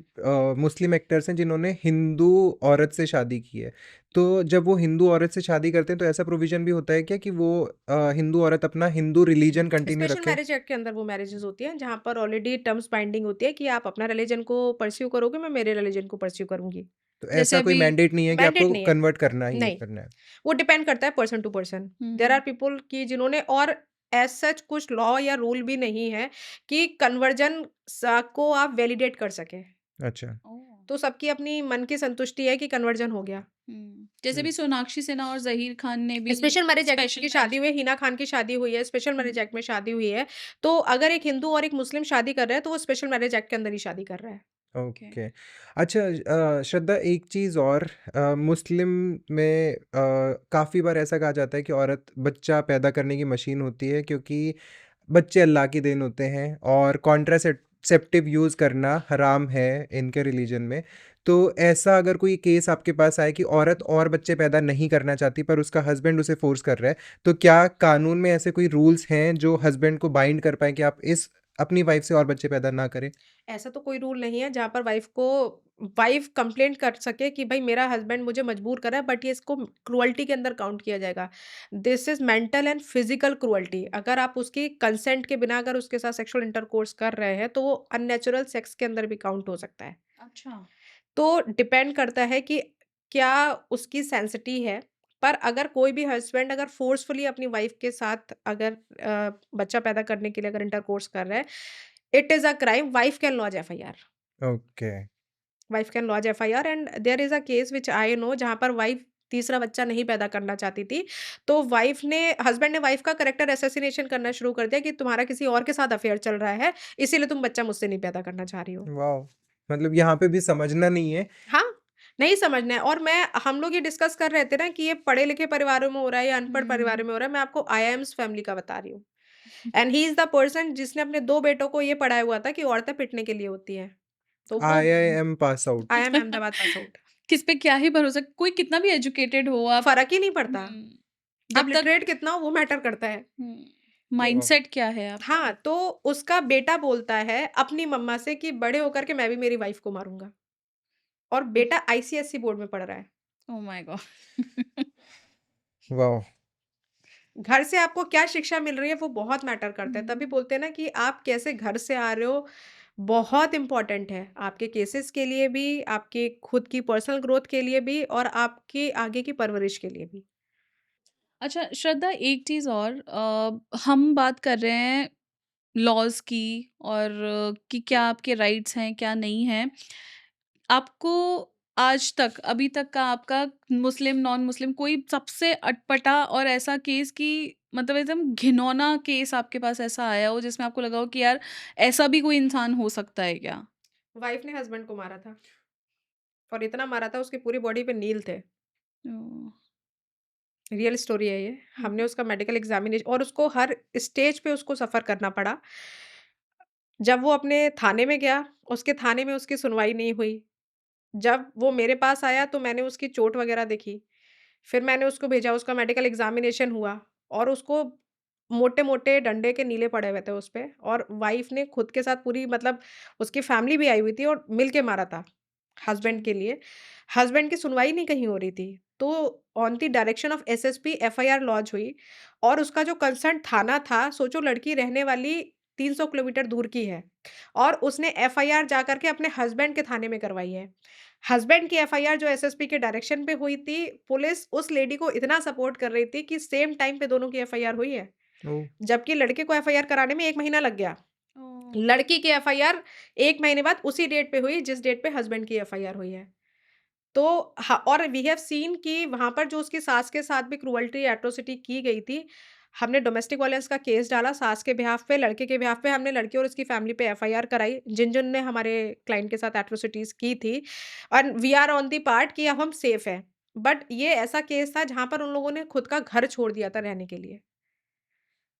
मुस्लिम एक्टर्स हैं जिन्होंने हिंदू औरत से शादी की है। तो जब वो हिंदू औरत से शादी करते हैं तो ऐसा प्रोविज़न भी होता है क्या कि वो हिंदू औरत अपना हिंदू रिलीजन कंटिन्यू स्पेशल रखे? मैरिज एक्ट के अंदर वो मैरिजेज़ होती हैं, जहाँ पर ऑलरेडी टर्म्स बाइंडिंग होती है कि आप अपना रिलिजन को परस्यू करोगे, मैं मेरे रिलिजन को परस्यू करूँगी। तो जैसे ऐसा कोई अभी। मैंडेट नहीं है कि मैंडेट आपको नहीं है। कन्वर्ट करना ही नहीं, करना है? वो डिपेंड करता है person to person. Hmm, there hmm. Are people कि जिन्होंने, और एज़ सच कुछ लॉ या रूल भी नहीं है कि कन्वर्जन को आप वैलिडेट कर सकें। अच्छा। ओह! तो सबकी अपनी मन की संतुष्टि है कि कन्वर्जन हो गया। जैसे हुँ, भी सोनाक्षी सिन्हा और ज़हीर खान ने भी स्पेशल मैरिज एक्ट स्पेशल की शादी मैरिज। हुई है, हिना खान की शादी हुई है, स्पेशल हुँ, मैरिज एक्ट में शादी हुई है। तो अगर एक हिंदू और एक मुस्लिम शादी कर रहे हैं, तो वो स्पेशल मैरिज एक्ट के अंदर ही शादी कर रहा है। ओके। ओके। अच्छा श्रद्धा एक चीज़ और मुस्लिम में काफ़ी बार ऐसा कहा जाता है कि औरत बच्चा पैदा करने की मशीन होती है क्योंकि बच्चे अल्लाह की देन होते हैं और कॉन्ट्रासेप्टिव यूज़ करना हराम है इनके रिलीजन में। तो ऐसा अगर कोई केस आपके पास आए कि औरत और बच्चे पैदा नहीं करना चाहती पर उसका हस्बैंड उसे फोर्स कर रहा है, तो क्या कानून में ऐसे कोई रूल्स हैं जो हस्बैंड को बाइंड कर पाएँ कि आप इस अपनी वाइफ से और बच्चे पैदा ना करें? ऐसा तो कोई रूल नहीं है जहाँ पर वाइफ कंप्लेंट कर सके कि भाई मेरा हस्बैंड मुझे मजबूर कर रहा है, बट ये इसको क्रुअल्टी के अंदर काउंट किया जाएगा। This is mental and physical cruelty. अगर आप उसकी कंसेंट के बिना अगर उसके साथ सेक्सुअल इंटरकोर्स कर रहे हैं तो वो अननेचुरल सेक्स के अंदर भी काउंट हो सकता है। अच्छा। तो डिपेंड करता है कि क्या उसकी सेंसिटी है। पर अगर कोई भी हस्बैंड अगर फोर्सफुली अपनी वाइफ के साथ अगर बच्चा पैदा करने के लिए अगर इंटरकोर्स कर रहा है, it is a crime. Wife can launch FIR. Okay. Wife can launch FIR and there is a case which I know जहाँ पर वाइफ तीसरा बच्चा नहीं पैदा करना चाहती थी। तो हस्बैंड ने वाइफ का कैरेक्टर असैसिनेशन करना शुरू कर दिया कि तुम्हारा किसी और के साथ अफेयर चल रहा है, इसीलिए तुम बच्चा मुझसे नहीं पैदा करना चाह रही हो। वाओ! मतलब यहाँ पे भी समझना नहीं है। हाँ, नहीं समझना है। और हम लोग ये डिस्कस कर रहे थे ना कि ये पढ़े-लिखे परिवारों में हो रहा है या अनपढ़ परिवारों हुँ। में हो रहा है, मैं आपको आईआईएम्स फैमिली का बता रही हूँ। And he is the person जिसने अपने 2 बेटों को ये पढ़ाया हुआ था कि औरतें पिटने के लिए होती हैं। तो वो IIM pass out. IIM Ahmedabad pass out. किस पे क्या ही भरोसा, कोई कितना भी एजुकेटेड हो आप। फ़र्क ही नहीं पड़ता। हुँ। आप जब तक लिटरेट कितना हो वो मैटर करता है। हुँ, वाह! माइंडसेट क्या है आपका? हाँ, तो उसका बेटा बोलता है अपनी मम्मा से कि बड़े होकर के मैं भी मेरी वाइफ़ को मारूँगा। और बेटा आईसीएसई बोर्ड में पढ़ रहा है। Oh my God! वाओ! घर से आपको क्या शिक्षा मिल रही है वो बहुत मैटर करता है। तभी हुँ। बोलते हैं ना कि आप कैसे घर से आ रहे हो, बहुत इम्पोर्टेंट है। आपके केसेस के लिए भी, आपके खुद की पर्सनल ग्रोथ के लिए भी और आपकी आगे की परवरिश के लिए भी। अच्छा श्रद्धा, एक चीज़ और, हम बात कर रहे हैं लॉज़ की और कि क्या आपके राइट्स हैं, क्या नहीं हैं। आपको आज तक, अभी तक का आपका मुस्लिम, नॉन मुस्लिम कोई सबसे अटपटा और ऐसा केस कि मतलब एकदम घिनौना केस आपके पास ऐसा आया हो जिसमें आपको लगा हो कि यार ऐसा भी कोई इंसान हो सकता है क्या? वाइफ ने हस्बैंड को मारा था और इतना मारा था उसकी पूरी बॉडी पे नील थे। ओह! रियल स्टोरी है ये। हुँ, हमने उसका मेडिकल एग्ज़ामिनेशन और उसको हर स्टेज पे उसको सफ़र करना पड़ा। जब वो अपने थाने में गया, उसके थाने में उसकी सुनवाई नहीं हुई। जब वो मेरे पास आया तो मैंने उसकी चोट वग़ैरह देखी। फिर मैंने उसको भेजा, उसका मेडिकल एग्ज़ामिनेशन हुआ और उसको मोटे-मोटे डंडे के नीले पड़े हुए थे उस पे और वाइफ़ ने खुद के साथ पूरी मतलब उसकी फैमिली भी आई हुई थी और मिल के मारा था, अच्छा। हस्बैंड के लिए। हस्बैंड की सुनवाई नहीं कहीं हो रही थी। तो on the direction of SSP FIR launch हुई और उसका जो कंसर्न थाना था, सोचो लड़की रहने वाली 300 किलोमीटर दूर की है और उसने एफआईआर जा कर के अपने हस्बैंड के थाने में करवाई है। हस्बैंड की एफआईआर जो एसएसपी के डायरेक्शन पे हुई थी, पुलिस उस लेडी को इतना सपोर्ट कर रही थी कि सेम टाइम पे दोनों की एफआईआर हुई है। ओह! जबकि लड़के को एफआईआर कराने में 1 महीना लग गया। ओह! लड़की की एफआईआर 1 महीने बाद उसी डेट पे हुई जिस डेट पे हस्बैंड की एफआईआर हुई है। तो और वी हैव सीन कि वहाँ पर जो उसकी सास के साथ भी क्रूअल्टी एट्रोसिटी की गई थी। हमने डोमेस्टिक वायलेंस का केस डाला सास के बिहाफ़ पे, लड़के के बिहाफ़ पे हमने लड़की और उसकी फैमिली पे एफआईआर कराई, जिन-जिन ने हमारे क्लाइंट के साथ एट्रोसिटीज़ की थी and we are on the part कि अब हम सेफ हैं। बट ये ऐसा केस था जहाँ पर उन लोगों ने खुद का घर छोड़ दिया था रहने के लिए।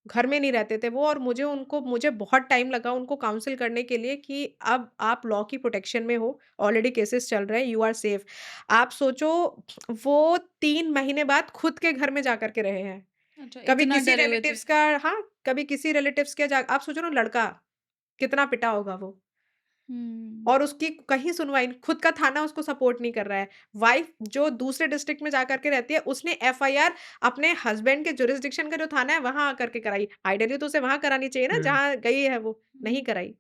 घर में नहीं रहते थे वो और मुझे बहुत टाइम लगा उनको काउंसल करने के लिए कि अब आप लॉ की प्रोटेक्शन में हो, ऑलरेडी केसेस चल रहे हैं, यू आर सेफ। आप सोचो वो 3 महीने बाद खुद के घर में जाकर के रहे हैं। अच्छा, कभी इतना किसी डरे हुए थे। रिलेटिव्स का हाँ, कभी किसी रिलेटिव्स के जा आप सोचो ना लड़का, कितना पिटा होगा वो। हुँ। और उसकी कहीं सुनवाई नहीं खुद का थाना उसको सपोर्ट नहीं कर रहा है। वाइफ़ जो दूसरे डिस्ट्रिक्ट में जाकर के रहती है, उसने एफआईआर अपने हस्बैंड के जुरिसडिक्शन का जो थाना है, वहाँ आकर के कराई। आइडियली तो उसे वहाँ करानी चाहिए ना, हुँ। जहाँ गई है वो, नहीं हुँ। कराई।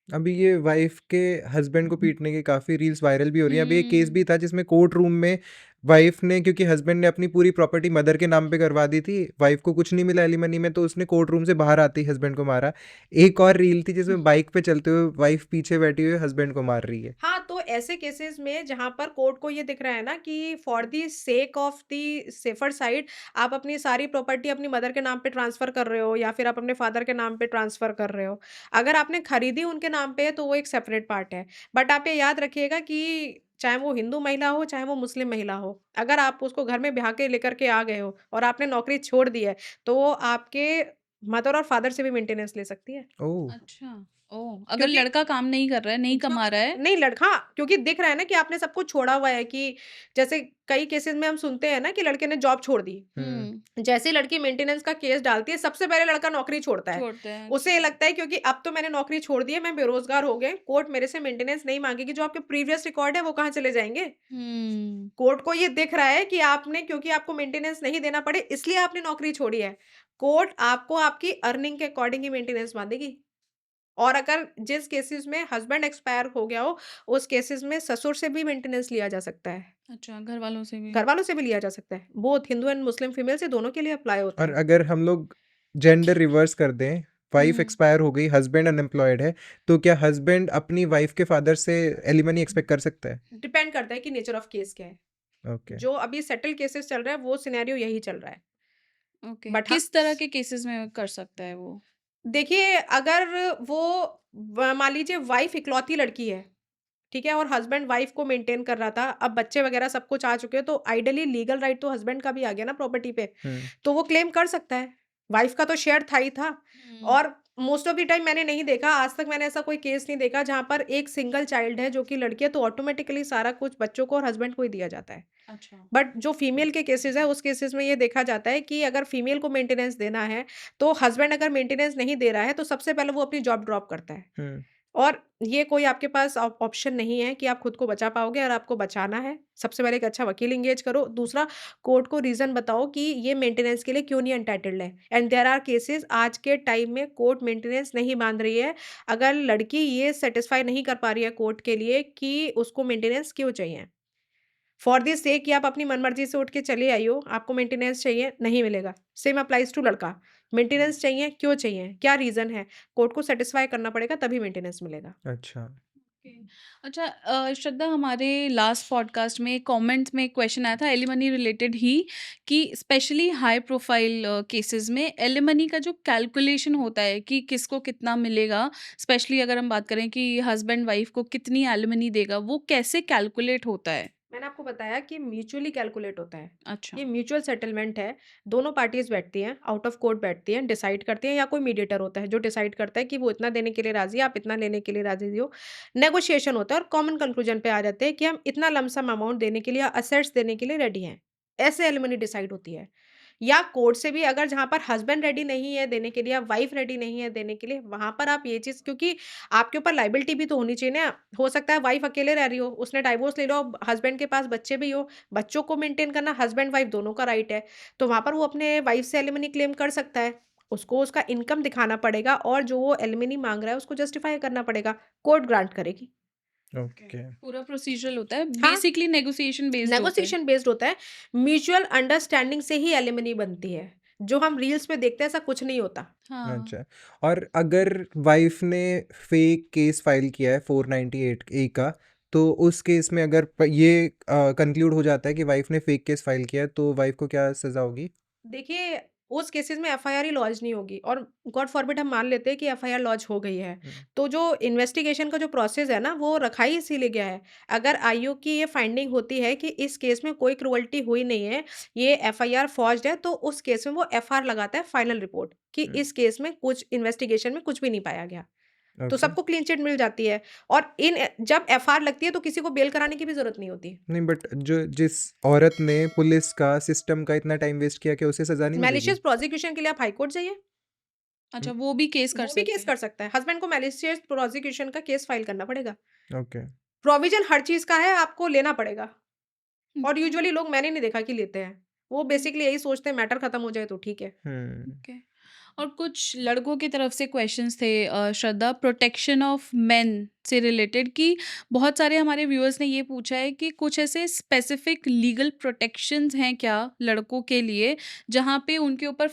अभी ये वाइफ़ के हस्बैंड को पीटने की काफ़ी रील्स वायरल भी हो रही हैं। अभी एक केस हुँ। भी था जिसमें कोर्ट रूम में वाइफ़ ने क्योंकि हस्बैंड ने अपनी पूरी प्रॉपर्टी मदर के नाम पे करवा दी थी, वाइफ़ को कुछ नहीं मिला एलिमनी में तो उसने कोर्ट रूम से बाहर आते ही हस्बैंड को मारा। एक और रील थी जिसमें बाइक पे चलते हुए वाइफ़ पीछे बैठी हुई हस्बैंड को मार रही है। हाँ, तो ऐसे केसेज़ में जहाँ पर कोर्ट को ये दिख रहा है ना कि for the sake of the safer side आप अपनी सारी प्रॉपर्टी अपनी मदर के नाम पे ट्रांसफ़र कर रहे हो या फिर आप अपने फादर के नाम पे ट्रांसफ़र कर रहे हो। अगर आपने खरीदी उनके नाम पे है तो वो एक सेपरेट पार्ट है। बट आप ये याद रखिएगा कि चाहे वो हिंदू महिला हो, चाहे वो मुस्लिम महिला हो, अगर आप उसको घर में ब्याह के लेकर के आ गए हो और आपने नौकरी छोड़ दी है, तो वो आपके मदर और फादर से भी मेंटेनेंस ले सकती है। ओह! अच्छा। ओह! अगर क्योंकि लड़का काम नहीं कर रहा है, नहीं जो कमा रहा है नहीं लड़का हाँ, क्योंकि दिख रहा है ना कि आपने सब कुछ छोड़ा हुआ है कि जैसे कई केसेज़ में हम सुनते हैं ना कि लड़के ने जॉब छोड़ दी। हुँ, जैसे ही लड़की मेंटेनेंस का केस डालती है, सबसे पहले लड़का नौकरी छोड़ता है। छोड़ते हैं, उसे ये अच्छा। लगता है क्योंकि अब तो मैंने नौकरी छोड़ दी है, मैं बेरोज़गार हो गया, कोर्ट मेरे से मेंटेनेंस नहीं माँगेगी, जो आपके प्रीवियस रिकॉर्ड है वो कहाँ चले जाएँगे? हुँ, कोर्ट को ये दिख रहा है कि आपने क्योंकि आपको मेंटेनेंस नहीं देना पड़े इसलिए आपने नौकरी छोड़ी है। कोर्ट आपको आपकी अर्निंग के अकॉर्डिंग ही मेंटेनेंस बाँधेगी। और अगर जिस केसेज़ में हस्बैंड एक्सपायर हो गया हो, उस केसेज़ में ससुर से भी मेंटेनेंस लिया जा सकता है। अच्छा घरवालों से भी। घरवालों से भी लिया जा सकता है। Both Hindu and Muslim female से दोनों के लिए अप्लाई होता और है। अगर हम लोग जेंडर रिवर्स कर दें, वाइफ़ हुँ। एक्सपायर हो गई, हस्बैंड अनएम्प्लॉयड है, तो क्या हस्बैंड अपनी वाइफ़ के फादर से एलिमनी एक्सपेक्ट कर सकता है? डिपेंड करता है कि नेचर ऑफ केस क्या है। ओके। जो अभी सेटल केसेज़ चल रहा है वो सिनेरियो यही चल रहा है। ओके, बट हाँ, किस तरह के केसेज़ में कर सकता है वो? देखिए अगर वो मान लीजिए वाइफ़ इकलौती लड़की है, ठीक है? और हस्बैंड वाइफ़ को मेंटेन कर रहा था, अब बच्चे वगैरह सब कुछ आ चुके हैं, तो आइडियली लीगल राइट तो हस्बैंड का भी आ गया ना प्रॉपर्टी पे, हुँ, तो वो क्लेम कर सकता है। वाइफ़ का तो शेयर था ही था हुँ। और मोस्ट ऑफ द टाइम मैंने नहीं देखा, आज तक मैंने ऐसा कोई केस नहीं देखा जहाँ पर एक सिंगल चाइल्ड है जो कि लड़की है, तो ऑटोमैटिकली सारा कुछ बच्चों को और हस्बैंड को ही दिया जाता है। अच्छा। बट जो फीमेल के केसेज़ हैं, उस केसेज़ में ये देखा जाता है कि अगर फीमेल को मेंटेनेंस देना है, तो हस्बैंड अगर मेंटेनेंस नहीं दे रहा है, तो सबसे पहले वो अपनी जॉब ड्रॉप करता है। हुँ, और ये कोई आपके पास ऑप्शन नहीं है कि आप खुद को बचा पाओगे और आपको बचाना है, सबसे पहले एक अच्छा वकील एंगेज करो। दूसरा, कोर्ट को रीज़न बताओ कि ये मेंटेनेंस के लिए क्यों नहीं एंटाइटल्ड है एंड देयर आर केसेज़ आज के टाइम में कोर्ट मेंटेनेंस नहीं बाँध रही है। अगर लड़की ये सैटिस्फाई नहीं कर पा रही है कोर्ट के लिए कि उसको मेंटेनेंस क्यों चाहिए। फॉर द सेक कि आप अपनी मनमर्ज़ी से उठ के चले आई हो, आपको मेंटेनेंस चाहिए, नहीं मिलेगा। सेम अप्लाइज़ टू लड़का। मेंटेनेंस चाहिए, क्यों चाहिए? क्या रीज़न है? कोर्ट को सैटिस्फाई करना पड़ेगा तभी मेंटेनेंस मिलेगा। अच्छा। ओके। अच्छा श्रद्धा हमारे लास्ट पॉडकास्ट में कमेंट्स में क्वेश्चन आया था एलिमनी रिलेटेड ही कि स्पेशली हाई प्रोफाइल केसेस में एलिमनी का जो कैलकुलेशन होता है कि किसको कितना मिलेगा, स्पेशली अगर हम बात करें कि हस्बैंड वाइफ को कितनी एलिमनी देगा, वो कैसे कैलकुलेट होता है? मैंने आपको बताया कि म्यूचुअली कैलकुलेट होता है। अच्छा। ये म्यूचुअल सेटलमेंट है, दोनों पार्टीज़ बैठती हैं, आउट ऑफ कोर्ट बैठती हैं, डिसाइड करती हैं या कोई मीडिएटर होता है जो डिसाइड करता है कि वो इतना देने के लिए राज़ी है, आप इतना लेने के लिए राज़ी हो। नेगोशिएशन होता है और कॉमन कंक्लूजन पे आ जाते हैं कि हम इतना लम सम अमाउंट देने के लिए या असेट्स देने के लिए रेडी हैं। ऐसे एलिमनी डिसाइड होती है। या कोर्ट से भी अगर जहाँ पर हस्बैंड रेडी नहीं है देने के लिए या वाइफ रेडी नहीं है देने के लिए, वहाँ पर आप ये चीज़ क्योंकि आपके ऊपर लायबिलिटी भी तो होनी चाहिए ना। हो सकता है वाइफ अकेले रह रही हो, उसने डाइवोर्स ले लो, हस्बैंड के पास बच्चे भी हो, बच्चों को मेंटेन करना हस्बैंड वाइफ दोनों का राइट है। तो वहाँ पर वो अपने वाइफ से एलिमनी क्लेम कर सकता है। उसको उसका इनकम दिखाना पड़ेगा और जो वो एलिमनी माँग रहा है उसको जस्टिफाई करना पड़ेगा, कोर्ट ग्रांट करेगी। ओके। ओके। पूरा प्रोसीजरल होता है, हाँ, बेसिकली नेगोशिएशन बेस्ड होते हैं। नेगोशिएशन बेस्ड होता है, म्यूचुअल अंडरस्टैंडिंग से ही एलिमनी बनती है। जो हम रील्स में देखते हैं ऐसा कुछ नहीं होता। हाँ। अच्छा। और अगर वाइफ़ ने फेक केस फाइल किया है 498 ए का, तो उस केस में अगर ये कंक्लूड हो जाता है कि वाइफ़ ने फेक केस फाइल किया है, तो वाइफ़ को क्या सज़ा होगी? देखिए, उस केसेज़ में एफआईआर ही लॉन्च नहीं होगी और गॉड फ़ॉरबिड हम मान लेते हैं कि एफआईआर लॉन्च हो गई है। हुँ, तो जो इन्वेस्टिगेशन का जो प्रोसेस है ना, वो रखा ही इसीलिए गया है। अगर आयोग की ये फाइंडिंग होती है कि इस केस में कोई क्रूअल्टी हुई नहीं है, ये एफआईआर फ़ॉर्ज्ड है, तो उस केस में वो एफआर लगाता है फाइनल रिपोर्ट कि हुँ, इस केस में कुछ इन्वेस्टिगेशन में कुछ भी नहीं पाया गया। तो ओके। सबको क्लीन चिट मिल जाती है और जब एफआर लगती है तो किसी को बेल कराने की भी ज़रूरत नहीं होती। नहीं बट जो जिस औरत ने पुलिस का, सिस्टम का इतना टाइम वेस्ट किया, क्या उसे सज़ा नहीं मिलेगी? मैलिशियस प्रोसिक्यूशन के लिए आप हाई कोर्ट जाइए। अच्छा, हुँ, वो भी केस कर वो भी सकते केस हैं। कर सकता है। हस्बैंड को मैलिशियस प्रोसिक्यूशन का केस फाइल करना पड़ेगा। ओके। प्रोविज़न हर चीज़ का है, आपको लेना पड़ेगा और ओके, यूजुअली लोग मैंने नहीं देखा कि लेते हैं। वो बेसिकली यही सोचते हैं मैटर खत्म हो जाए तो ठीक है। हुँ, ओके। और कुछ लड़कों की तरफ से क्वेश्चंस थे श्रद्धा, प्रोटेक्शन ऑफ मेन से रिलेटेड कि बहुत सारे हमारे व्यूअर्स ने ये पूछा है कि कुछ ऐसे स्पेसिफिक लीगल प्रोटेक्शंस हैं क्या लड़कों के लिए जहाँ पे उनके ऊपर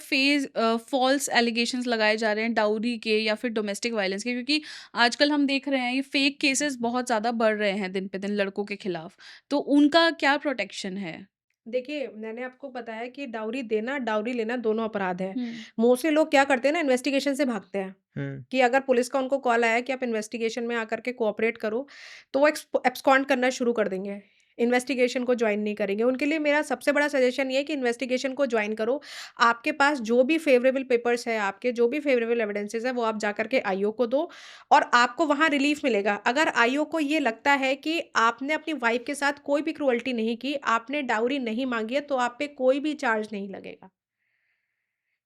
फॉल्स एलिगेशंस लगाए जा रहे हैं डाउरी के या फिर डोमेस्टिक वायलेंस के, क्योंकि आजकल हम देख रहे हैं ये फेक केसेस बहुत ज़्यादा बढ़ रहे हैं दिन पे दिन लड़कों के खिलाफ, तो उनका क्या प्रोटेक्शन है? देखिए, मैंने आपको बताया कि डाउरी देना, डाउरी लेना दोनों अपराध है। हुँ, मोस्टली लोग क्या करते हैं ना इन्वेस्टिगेशन से भागते हैं हुँ, कि अगर पुलिस का उनको कॉल आया कि आप इन्वेस्टिगेशन में आकर के कोऑपरेट करो, तो वो एब्सकॉन्ड करना शुरू कर देंगे। इन्वेस्टिगेशन को जॉइन नहीं करेंगे। उनके लिए मेरा सबसे बड़ा सजेशन ये है कि इन्वेस्टिगेशन को जॉइन करो। आपके पास जो भी फ़ेवरेबल पेपर्स है, आपके जो भी फ़ेवरेबल एविडेंसेस है, वो आप जा कर के आईओ को दो और आपको वहाँ रिलीफ़ मिलेगा। अगर आईओ को ये लगता है कि आपने अपनी वाइफ़ के साथ कोई भी क्रूअल्टी नहीं की, आपने डाउरी नहीं माँगी है, तो आप पे कोई भी चार्ज नहीं लगेगा।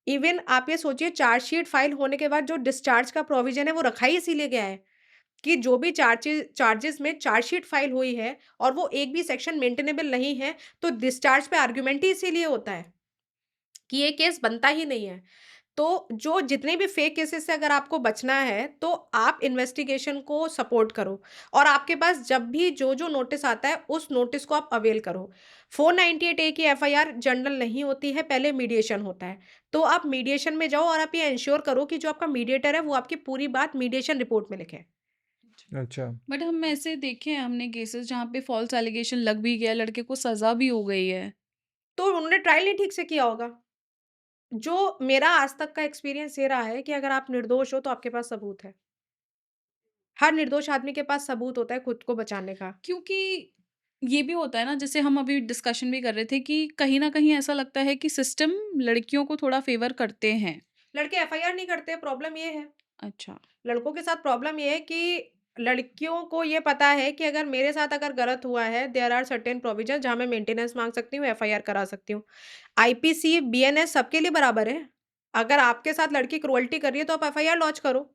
इवन आप ये सोचिए चार्जशीट फाइल होने के बाद जो डिस्चार्ज का प्रोविज़न है, वो रखा ही इसीलिए गया है कि जो भी चार्जेज़ में चार्जशीट फाइल हुई है और वो एक भी सेक्शन मेंटेनेबल नहीं है, तो डिस्चार्ज पे आर्गुमेंट ही इसीलिए होता है कि ये केस बनता ही नहीं है। तो जो जितने भी फेक केसेस से अगर आपको बचना है, तो आप इन्वेस्टिगेशन को सपोर्ट करो और आपके पास जब भी जो-जो नोटिस आता है, उस नोटिस को आप अवेल करो। 498 ए की एफआईआर जनरल नहीं होती है, पहले मीडिएशन होता है। तो आप मीडिएशन में जाओ और आप ये एंश्योर करो कि जो आपका मीडिएटर है, वो आपकी पूरी बात मीडिएशन रिपोर्ट में लिखे। अच्छा। बट हम ऐसे देखे हैं हमने केसेस जहाँ पे फॉल्स एलिगेशन लग भी गया, लड़के को सज़ा भी हो गई है। तो उन्होंने ट्रायल नहीं ठीक से किया होगा। जो मेरा आज तक का एक्सपीरियंस ये रहा है कि अगर आप निर्दोष हो, तो आपके पास सबूत है। हर निर्दोष आदमी के पास सबूत होता है खुद को बचाने का। क्योंकि ये भी होता है ना, जैसे हम अभी डिस्कशन भी कर रहे थे कि कहीं न कहीं ऐसा लगता है कि सिस्टम लड़कियों को थोड़ा फ़ेवर करते हैं। लड़के एफआईआर नहीं करते, प्रॉब्लम ये है। अच्छा। लड़कों के साथ प्रॉब्लम ये है कि लड़कियों को ये पता है कि अगर मेरे साथ अगर गलत हुआ है, देयर आर सर्टेन प्रोविजन जहाँ मैं मेंटेनेंस माँग सकती हूँ, एफआईआर करा सकती हूँ। आईपीसी, बीएनएस सबके लिए बराबर है। अगर आपके साथ लड़की क्रूअल्टी कर रही है, तो आप एफआईआर लॉन्च करो।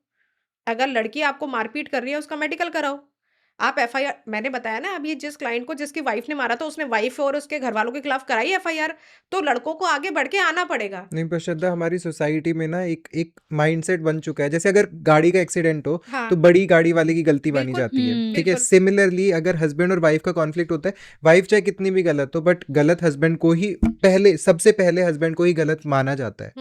अगर लड़की आपको मारपीट कर रही है, उसका मेडिकल कराओ। आप एफआईआर मैंने बताया ना अभी जिस क्लाइंट को जिसकी वाइफ़ ने मारा था, उसने वाइफ़ और उसके घरवालों के खिलाफ कराई एफआईआर, तो लड़कों को आगे बढ़ के आना पड़ेगा। नहीं पर श्रद्धा, हमारी सोसाइटी में ना एक एक माइंडसेट बन चुका है, जैसे अगर गाड़ी का एक्सीडेंट हो हाँ, तो बड़ी गाड़ी वाले की गलती मानी बिल्कुल, जाती है, ठीक है। बिल्कुल। सिमिलरली अगर हस्बैंड और वाइफ का कॉन्फ्लिक्ट होता है, वाइफ चाहे कितनी भी गलत हो, बट गलत हस्बैंड को ही पहले, सबसे पहले हस्बैंड को ही गलत माना जाता है।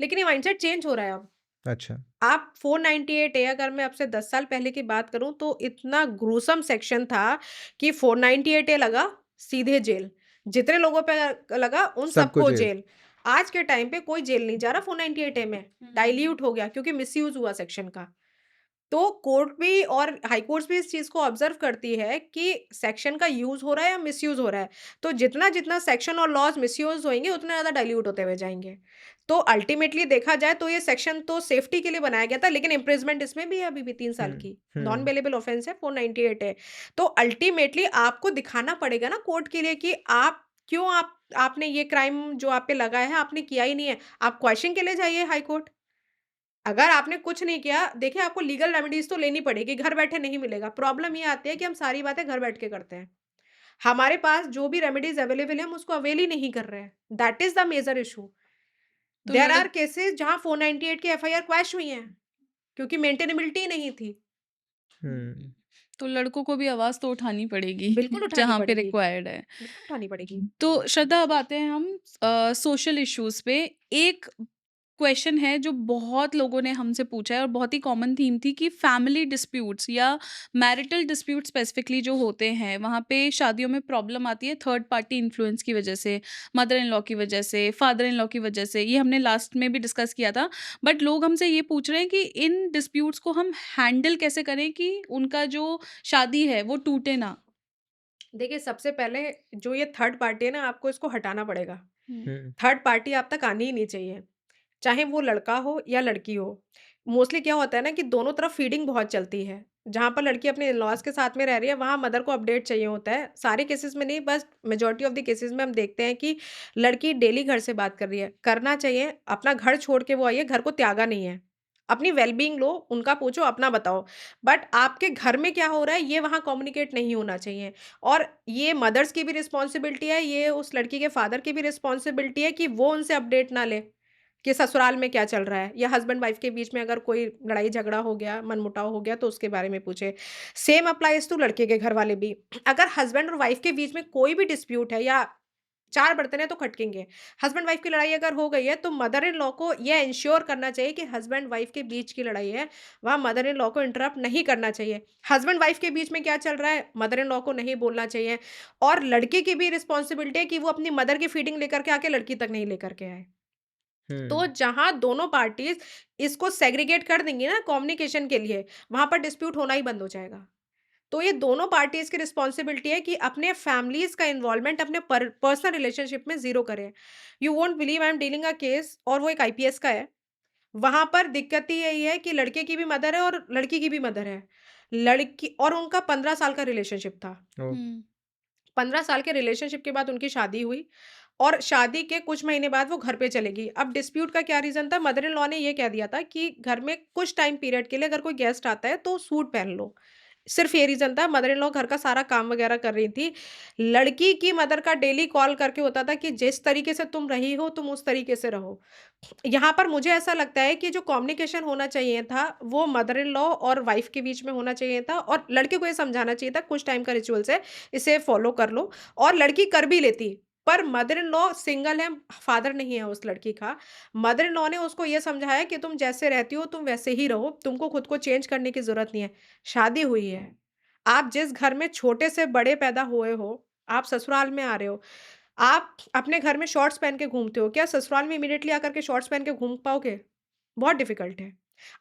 लेकिन ये माइंडसेट चेंज हो रहा है अब। अच्छा। आप 498 ए अगर मैं आपसे 10 साल पहले की बात करूँ तो इतना ग्रूसम सेक्शन था कि 498 ए लगा सीधे जेल। जितने लोगों पे लगा उन सबको सबको जेल। जेल। आज के टाइम पे कोई जेल नहीं जा रहा 498 ए में। डाइल्यूट हो गया क्योंकि मिसयूज़ हुआ सेक्शन का। तो कोर्ट भी और हाई कोर्ट्स भी इस चीज़ को ऑब्ज़र्व करती है कि सेक्शन का यूज़ हो रहा है या मिसयूज़ हो रहा है। तो जितना-जितना सेक्शन और लॉज़ मिसयूज़ होएँगे उतना ज़्यादा डाइल्यूट होते हुए जाएँगे। तो अल्टीमेटली देखा जाए तो ये सेक्शन तो सेफ्टी के लिए बनाया गया था लेकिन इम्प्रिज़मेंट इसमें भी है अभी भी 3 साल हम्म। की। नॉन बेलेबल ऑफेंस है 498 है। तो अल्टीमेटली आपको दिखाना पड़ेगा ना कोर्ट के लिए कि आप क्यों आपने ये क्राइम जो आप पे लगा है आपने किया ही नहीं है। आप क्वेश्चन के लिए जाइए हाई कोर्ट। अगर आपने कुछ नहीं किया, देखिए आपको लीगल रेमेडीज़ तो लेनी पड़ेगी, घर बैठे नहीं मिलेगा। प्रॉब्लम ये आती है कि हम सारी बातें घर बैठ के करते हैं। हमारे पास जो भी रेमेडीज़ अवेलेबल है, हम उसको अवेल ही नहीं कर रहे हैं। That is the major issue. तो देयर आर केसेज़ जहाँ 498 की एफआईआर क्वैश हुई हैं, क्योंकि मेंटेनेबिलिटी नहीं थी। हम्म। तो लड़कों को भी आवाज़ तो उठानी पड़ेगी बिल्कुल उठानी जहाँ पे पड़ेगी, रिक्वायर्ड है। बिल्कुल उठानी पड़ेगी। तो श्रद्धा, अब आते हैं हम सोशल इश्यूज़ पे। एक क्वेश्चन है जो बहुत लोगों ने हमसे पूछा है और बहुत ही कॉमन थीम थी कि फैमिली डिस्प्यूट्स या मैरिटल डिस्प्यूट स्पेसिफिकली जो होते हैं, वहाँ पे शादियों में प्रॉब्लम आती है थर्ड पार्टी इन्फ्लुएंस की वजह से, मदर इन लॉ की वजह से, फादर इन लॉ की वजह से। ये हमने लास्ट में भी डिस्कस किया था। बट लोग हमसे ये पूछ रहे हैं कि इन डिस्प्यूट्स को हम हैंडल कैसे करें कि उनका जो शादी है वो टूटे ना। देखिए, सबसे पहले जो ये थर्ड पार्टी है ना, आपको इसको हटाना पड़ेगा। हम्म। हम्म। थर्ड पार्टी आप तक आनी ही नहीं चाहिए। चाहे वो लड़का हो या लड़की हो। मोस्टली क्या होता है ना कि दोनों तरफ फीडिंग बहुत चलती है। जहाँ पर लड़की अपने इन-लॉज़ के साथ में रह रही है, वहाँ मदर को अपडेट चाहिए होता है। सारे केसेज़ में नहीं, बस मेजॉरिटी ऑफ द केसेज़ में हम देखते हैं कि लड़की डेली घर से बात कर रही है। करना चाहिए, अपना घर छोड़ के वो आई है, घर को त्यागा नहीं है। अपनी वेल-बीइंग लो, उनका पूछो, अपना बताओ। बट आपके घर में क्या हो रहा है, ये वहाँ कम्युनिकेट नहीं होना चाहिए। और ये मदर्स की भी रिस्पॉन्सिबिलिटी है, ये उस लड़की के फादर की भी रिस्पॉन्सिबिलिटी है कि वो उनसे अपडेट ना ले। कि ससुराल में क्या चल रहा है या हस्बैंड वाइफ के बीच में अगर कोई लड़ाई झगड़ा हो गया, मनमुटाव हो गया तो उसके बारे में पूछे। सेम अप्लाइज़ टू लड़के के घर वाले भी। अगर हस्बैंड और वाइफ के बीच में कोई भी डिस्प्यूट है या 4 बर्तन हैं तो खटकेंगे। हस्बैंड वाइफ की लड़ाई अगर हो गई है तो मदर इन लॉ को ये एंश्योर करना चाहिए कि हस्बैंड वाइफ के बीच की लड़ाई है, वहाँ मदर इन लॉ को इंटरप्ट नहीं करना चाहिए। हस्बैंड वाइफ के बीच में क्या चल रहा है, मदर इन लॉ को नहीं बोलना चाहिए। और लड़के की भी रिस्पॉन्सिबिलिटी है कि वो अपनी मदर की फीडिंग लेकर के आके लड़की तक नहीं लेकर के आए। तो हम्म। जहाँ दोनों पार्टीज़ इसको सेग्रीगेट कर देंगी ना कम्युनिकेशन के लिए, वहाँ पर डिस्प्यूट होना ही बंद हो जाएगा। तो ये दोनों पार्टीज़ की रिस्पॉन्सिबिलिटी है कि अपने फैमिलीज़ का इन्वॉल्वमेंट अपने पर्सनल रिलेशनशिप में ज़ीरो करें। You won't believe I am dealing a case और वो एक आईपीएस का है। वहाँ पर दिक्कत ही यही है कि लड़के की भी मदर है और लड़की की भी मदर है। लड़की और उनका 15 साल का रिलेशनशिप था। ओह! हुँ। 15 साल के रिलेशनशिप के बाद उनकी शादी हुई और शादी के कुछ महीने बाद वो घर पे चली गई। अब डिस्प्यूट का क्या रीज़न था, मदर इन लॉ ने ये कह दिया था कि घर में कुछ टाइम पीरियड के लिए अगर कोई गेस्ट आता है तो सूट पहन लो। सिर्फ़ ये रीज़न था, मदर इन लॉ घर का सारा काम वग़ैरह कर रही थी। लड़की की मदर का डेली कॉल करके होता था कि जिस तरीके से तुम रही हो, तुम उस तरीके से रहो। यहाँ पर मुझे ऐसा लगता है कि जो कम्युनिकेशन होना चाहिए था, वो मदर इन लॉ और वाइफ़ के बीच में होना चाहिए था और लड़के को ये समझाना चाहिए था, कुछ टाइम का रिचुअल्स है, इसे फ़ॉलो कर लो और लड़की कर भी लेती। पर मदर इन लॉ सिंगल है, फादर नहीं है उस लड़की का। मदर इन लॉ ने उसको ये समझाया कि तुम जैसे रहती हो, तुम वैसे ही रहो, तुमको खुद को चेंज करने की ज़रूरत नहीं है। शादी हुई है, आप जिस घर में छोटे से बड़े पैदा हुए हो, आप ससुराल में आ रहे हो। आप अपने घर में शॉर्ट्स पहन के घूमते हो, क्या ससुराल में इमीडिएटली आकर के शॉर्ट्स पहन के घूम पाओगे? बहुत डिफ़िकल्ट है।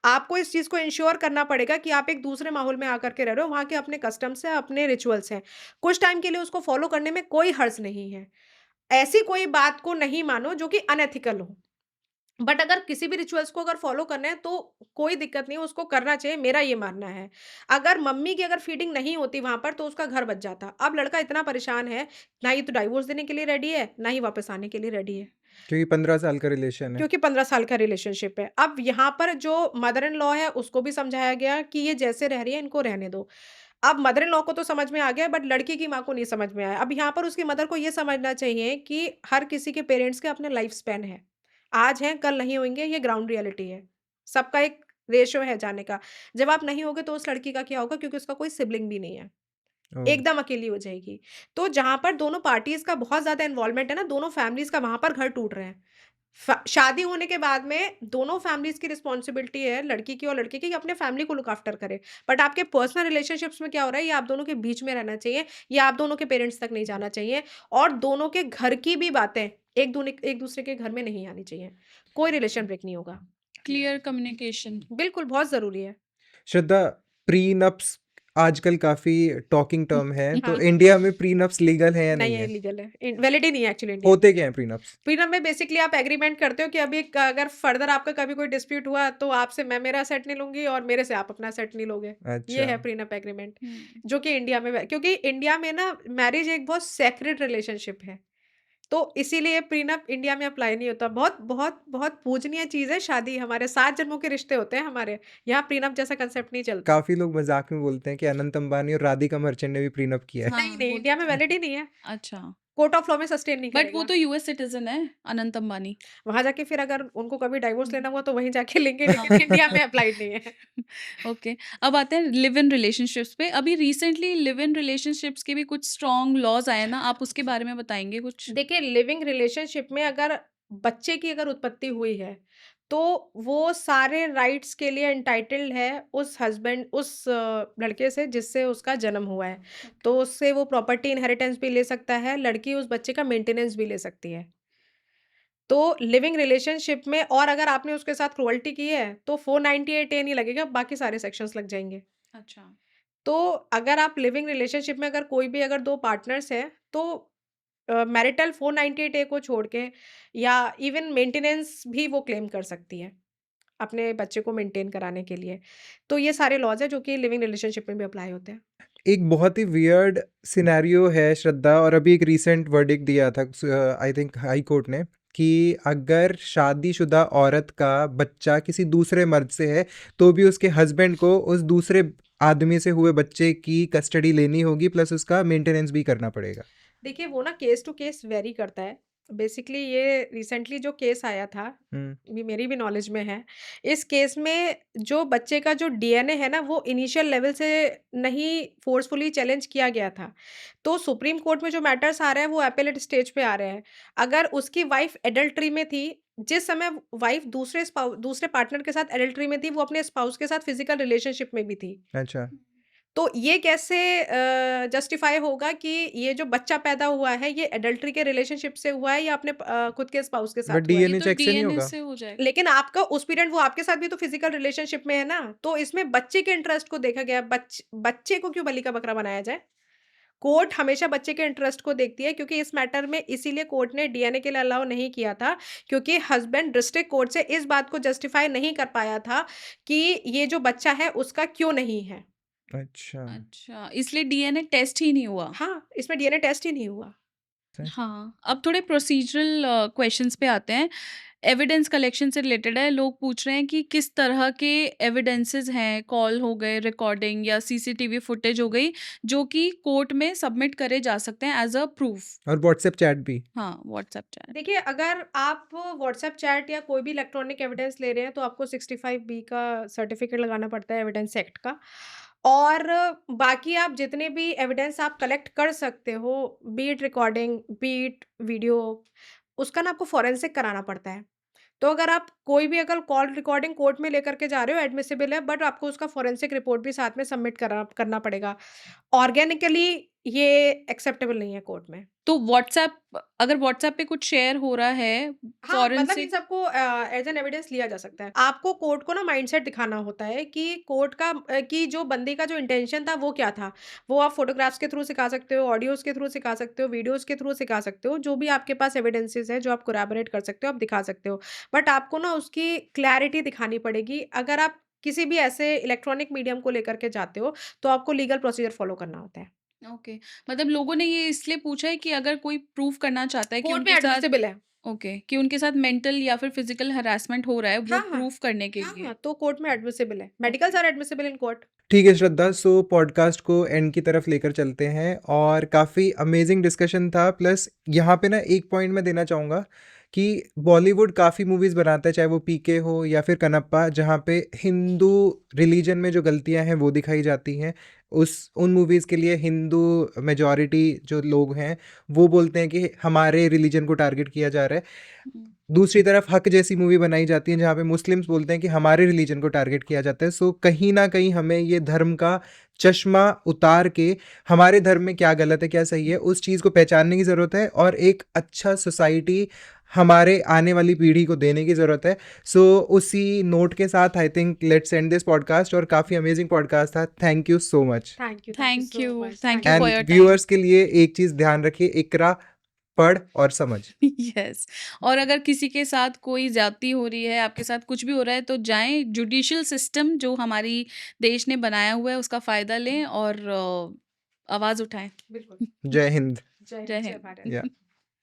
आपको इस चीज़ को एन्श्योर करना पड़ेगा कि आप एक दूसरे माहौल में आकर के रह रहे हो, वहाँ के अपने कस्टम्स हैं, अपने रिचुअल्स हैं। कुछ टाइम के लिए उसको फ़ॉलो करने में कोई हर्ज नहीं है। ऐसी कोई बात को नहीं मानो जो कि अनएथिकल हो। बट अगर किसी भी रिचुअल्स को अगर फ़ॉलो करना है तो कोई दिक्कत नहीं है, उसको करना चाहिए, मेरा ये मानना है। अगर मम्मी की अगर फीडिंग नहीं होती वहाँ पर तो उसका घर बच जाता। अब लड़का इतना परेशान है, ना ही तो डाइवोर्स देने के लिए रेडी है, ना ही वापस आने के लिए रेडी है, क्योंकि 15 साल का रिलेशन है। क्योंकि 15 साल का रिलेशनशिप है। अब यहाँ पर जो मदर इन लॉ है उसको भी समझाया गया कि ये जैसे रह रही है इनको रहने दो। अब मदर इन लॉ को तो समझ में आ गया बट लड़की की माँ को नहीं समझ में आया। अब यहाँ पर उसकी मदर को ये समझना चाहिए कि हर किसी के पेरेंट्स के अपने लाइफ स्पैन है। आज हैं, कल नहीं होंगे, ये ग्राउंड रियलिटी है। सबका एक रेशियो है जाने का। जब आप नहीं होगे तो उस लड़की का क्या होगा क्योंकि उसका कोई सिबलिंग भी नहीं है। ओह! एकदम अकेली हो जाएगी। तो जहाँ पर दोनों पार्टीज़ का बहुत ज़्यादा इन्वॉल्वमेंट है ना, दोनों फैमिलीज़ का वहाँ पर घर टूट रहे हैं। शादी होने के बाद में दोनों फैमिलीज़ की रिस्पॉन्सिबिलिटी है, लड़की की और लड़के की, कि अपने फैमिली को लुक आफ्टर करें। बट आपके पर्सनल रिलेशनशिप्स में क्या हो रहा है, ये आप दोनों के बीच में रहना चाहिए, ये आप दोनों के पेरेंट्स तक नहीं जाना चाहिए और दोनों के घर की भी बातें एक दूसरे के घर में नहीं आनी चाहिए। कोई रिलेशन ब्रेक नहीं होगा। Clear communication. बिल्कुल, बहुत ज़रूरी है। श्रद्धा, प्रीनप्स आजकल काफ़ी टॉकिंग टर्म है, तो हाँ, इंडिया में प्रीनप्स लीगल हैं या नहीं नहीं है, है? इल्लीगल है। वैलिड ही नहीं है एक्चुअली इंडिया में। होते क्या हैं प्रीनप्स? प्रीनम में बेसिकली आप एग्रीमेंट करते हो कि अभी अगर फर्दर आपका कभी कोई डिस्प्यूट हुआ तो आपसे मैं मेरा सेट नहीं लूँगी और मेरे से आप अपना सेट नहीं लोगे। ये अच्छा। है प्रीनप एग्रीमेंट, हुँ। जो कि इंडिया में क्योंकि इंडिया में ना मैरिज एक बहुत सेक्रेड रिलेशनशिप है। तो इसीलिए प्रीनप इंडिया में अप्लाई नहीं होता। बहुत बहुत बहुत पूजनीय चीज़ है शादी, हमारे 7 जन्मों के रिश्ते होते हैं हमारे। यहाँ प्रीनप जैसा कंसेप्ट नहीं चलता। काफ़ी लोग मज़ाक में बोलते हैं कि अनंत अंबानी और राधिका मर्चेंट ने भी प्रीनप किया है। नहीं, हाँ, नहीं, इंडिया में बोलते हैं। वैलिड ही नहीं है। अच्छा, कोर्ट ऑफ लॉ में सस्टेन नहीं बट वो करेगा। तो यूएस सिटिज़न है, अनंत अंबानी। वहाँ जाके फिर अगर उनको कभी डाइवोर्स हुँ। लेना हुआ तो वहीं जाके लेंगे, हाँ। लेकिन इंडिया में अप्लाइड नहीं है। ओके, अब आते हैं लिव इन रिलेशनशिप्स पे। अभी रिसेंटली लिव इन रिलेशनशिप्स के भी कुछ स्ट्रॉन्ग लॉज़ आए हैं ना, आप उसके बारे में बताएँगे कुछ? देखिए, लिविंग रिलेशनशिप में अगर बच्चे की अगर उत्पत्ति हुई है, तो वो सारे राइट्स के लिए एंटाइटल्ड है उस हस्बैंड उस लड़के से जिससे उसका जन्म हुआ है। तो उससे वो प्रॉपर्टी इनहेरिटेंस भी ले सकता है, लड़की उस बच्चे का मेंटेनेंस भी ले सकती है। तो लिविंग रिलेशनशिप में और अगर आपने उसके साथ क्रूअल्टी की है, तो 498 ए नहीं लगेगा, बाकी सारे सेक्शंस लग जाएँगे। अच्छा। तो अगर आप लिविंग रिलेशनशिप में अगर कोई भी अगर 2 पार्टनर्स हैं, तो मैरिटल 498 ए को छोड़ के या इवन मेंटेनेंस भी वो क्लेम कर सकती है, अपने बच्चे को मेंटेन कराने के लिए। तो ये सारे लॉज़ हैं जो कि लिविंग रिलेशनशिप में भी अप्लाई होते हैं। एक बहुत ही वियर्ड सिनेरियो है श्रद्धा, और अभी एक रीसेंट वर्डिक्ट दिया था आई थिंक हाई कोर्ट ने कि अगर शादीशुदा औरत का बच्चा किसी दूसरे मर्द से है तो भी उसके हस्बैंड को उस दूसरे आदमी से हुए बच्चे की कस्टडी लेनी होगी, प्लस उसका मेंटेनेंस भी करना पड़ेगा। देखिए, वो ना केस टू केस वेरी करता है। बेसिकली ये रिसेंटली जो केस आया था, हुँ, ये मेरी भी नॉलेज में है। इस केस में जो बच्चे का जो डीएनए है ना, वो इनिशियल लेवल से नहीं फ़ोर्सफुली चैलेंज किया गया था। तो सुप्रीम कोर्ट में जो मैटर्स आ रहे हैं, वो एपेलेट स्टेज पे आ रहे हैं। अगर उसकी वाइफ़ एडल्टरी में थी, जिस समय वाइफ़ दूसरे पार्टनर के साथ एडल्टरी में थी, वो अपने स्पाउस के साथ फिज़िकल रिलेशनशिप में भी थी। अच्छा। तो ये कैसे जस्टिफाई होगा कि ये जो बच्चा पैदा हुआ है ये एडल्ट्री के रिलेशनशिप से हुआ है या अपने खुद के स्पाउस के बट साथ हुआ है? ये डीएनए तो चेक से नहीं डीएनए होगा? से हो जाएगा। लेकिन आपका उस पीरियड वो आपके साथ भी तो फिजिकल रिलेशनशिप में है ना, तो इसमें बच्चे के इंटरेस्ट को देखा गया। बच्चे को क्यों बलि का बकरा बनाया जाए? कोर्ट हमेशा बच्चे के इंटरेस्ट को देखती है, क्योंकि इस मैटर में इसीलिए कोर्ट ने डीएनए के लिए अलाउ नहीं किया था, क्योंकि हस्बैंड डिस्ट्रिक्ट कोर्ट से इस बात को जस्टिफाई नहीं कर पाया था कि ये जो बच्चा है उसका क्यों नहीं है। अच्छा। अच्छा, इसलिए डीएनए टेस्ट ही नहीं हुआ। हाँ, इसमें डीएनए टेस्ट ही नहीं हुआ। हाँ, अब थोड़े प्रोसीजरल क्वेश्चंस पे आते हैं। एविडेंस कलेक्शन से रिलेटेड है। लोग पूछ रहे हैं कि किस तरह के एविडेंसेस हैं, कॉल हो गए, रिकॉर्डिंग या सीसीटीवी फुटेज हो गई, जो कि कोर्ट में सबमिट करे जा सकते हैं एज अ प्रूफ। और व्हाट्सएप चैट भी? हाँ, व्हाट्सएप चैट। देखिए, अगर आप व्हाट्सएप चैट या कोई भी इलेक्ट्रॉनिक एविडेंस ले रहे हैं, तो आपको 65 बी का सर्टिफिकेट लगाना पड़ता है एविडेंस एक्ट का। और बाकी आप जितने भी एविडेंस आप कलेक्ट कर सकते हो, बीट रिकॉर्डिंग, बीट वीडियो, उसका ना आपको फॉरेंसिक कराना पड़ता है। तो अगर आप कोई भी अगर कॉल रिकॉर्डिंग कोर्ट में लेकर के जा रहे हो, एडमिसिबल है, बट आपको उसका फॉरेंसिक रिपोर्ट भी साथ में सबमिट करना पड़ेगा। ऑर्गेनिकली ये एक्सेप्टेबल नहीं है कोर्ट में। तो अगर व्हाट्सएप पे कुछ शेयर हो रहा है हाँ, मतलब इन फॉरेंसिक, सबको एज एन एविडेंस लिया जा सकता है। आपको कोर्ट को ना माइंडसेट दिखाना होता है कि कोर्ट का कि जो बंदे का जो इंटेंशन था वो क्या था। वो आप फोटोग्राफ्स के थ्रू सिखा सकते हो, ऑडियोज़ के थ्रू सिखा सकते हो, वीडियोज़ के थ्रू सिखा सकते हो। जो भी आपके पास एविडेंसेस हैं, जो आप कोरैबोरेट कर सकते हो, आप दिखा सकते हो। बट आपको ना उसकी क्लैरिटी दिखानी पड़ेगी। अगर आप किसी भी ऐसे इलेक्ट्रॉनिक मीडियम को लेकर के जाते हो, तो आपको लीगल प्रोसीजर फॉलो करना होता है। ओके, मतलब लोगों ने ये इसलिए पूछा है कि अगर कोई प्रूफ करना चाहता है कि कोर्ट में उनके साथ एडमिसिबल है। ओके, कि उनके साथ मेंटल या फिर फिजिकल हरासमेंट हो रहा है, वो हाँ, हाँ। प्रूफ करने के हाँ, लिए। हाँ, तो कोर्ट में एडमिसिबल है। Medicals are admissible in court. ठीक है श्रद्धा, सो पॉडकास्ट को एंड की तरफ लेकर चलते हैं। और काफ़ी अमेजिंग डिस्कशन था। प्लस यहाँ पे ना एक पॉइंट मैं देना चाहूँगा कि बॉलीवुड काफ़ी मूवीज़ बनाता है, चाहे वो पीके हो या फिर कनप्पा, जहाँ पे हिंदू रिलीजन में जो गलतियाँ हैं वो दिखाई जाती हैं। उन मूवीज़ के लिए हिंदू मेजॉरिटी जो लोग हैं वो बोलते हैं कि हमारे रिलीजन को टारगेट किया जा रहा है। हम्म, दूसरी तरफ हक जैसी मूवी बनाई जाती है जहाँ पे मुस्लिम्स बोलते हैं कि हमारे रिलीजन को टारगेट किया जाता है। सो कहीं ना कहीं हमें ये धर्म का चश्मा उतार के हमारे धर्म में क्या गलत है क्या सही है उस चीज़ को पहचानने की ज़रूरत है, और एक अच्छा सोसाइटी हमारे आने वाली पीढ़ी को देने की ज़रूरत है। सो उसी नोट के साथ I think let's end this podcast. और काफ़ी अमेजिंग पॉडकास्ट था। Thank you so much. Thank you Thank so you. Much. Thank you and for your time. Viewers के लिए एक चीज़ ध्यान रखिए, इकरा, पढ़ और समझ। यस, और अगर किसी के साथ कोई ज्यादती हो रही है, आपके साथ कुछ भी हो रहा है, तो जाएं, जुडिशियल सिस्टम जो हमारी देश ने बनाया हुआ है उसका फायदा लें और आवाज उठाएं। बिल्कुल। जय हिंद। जय जय हिंद, जय हिंद। भारत। या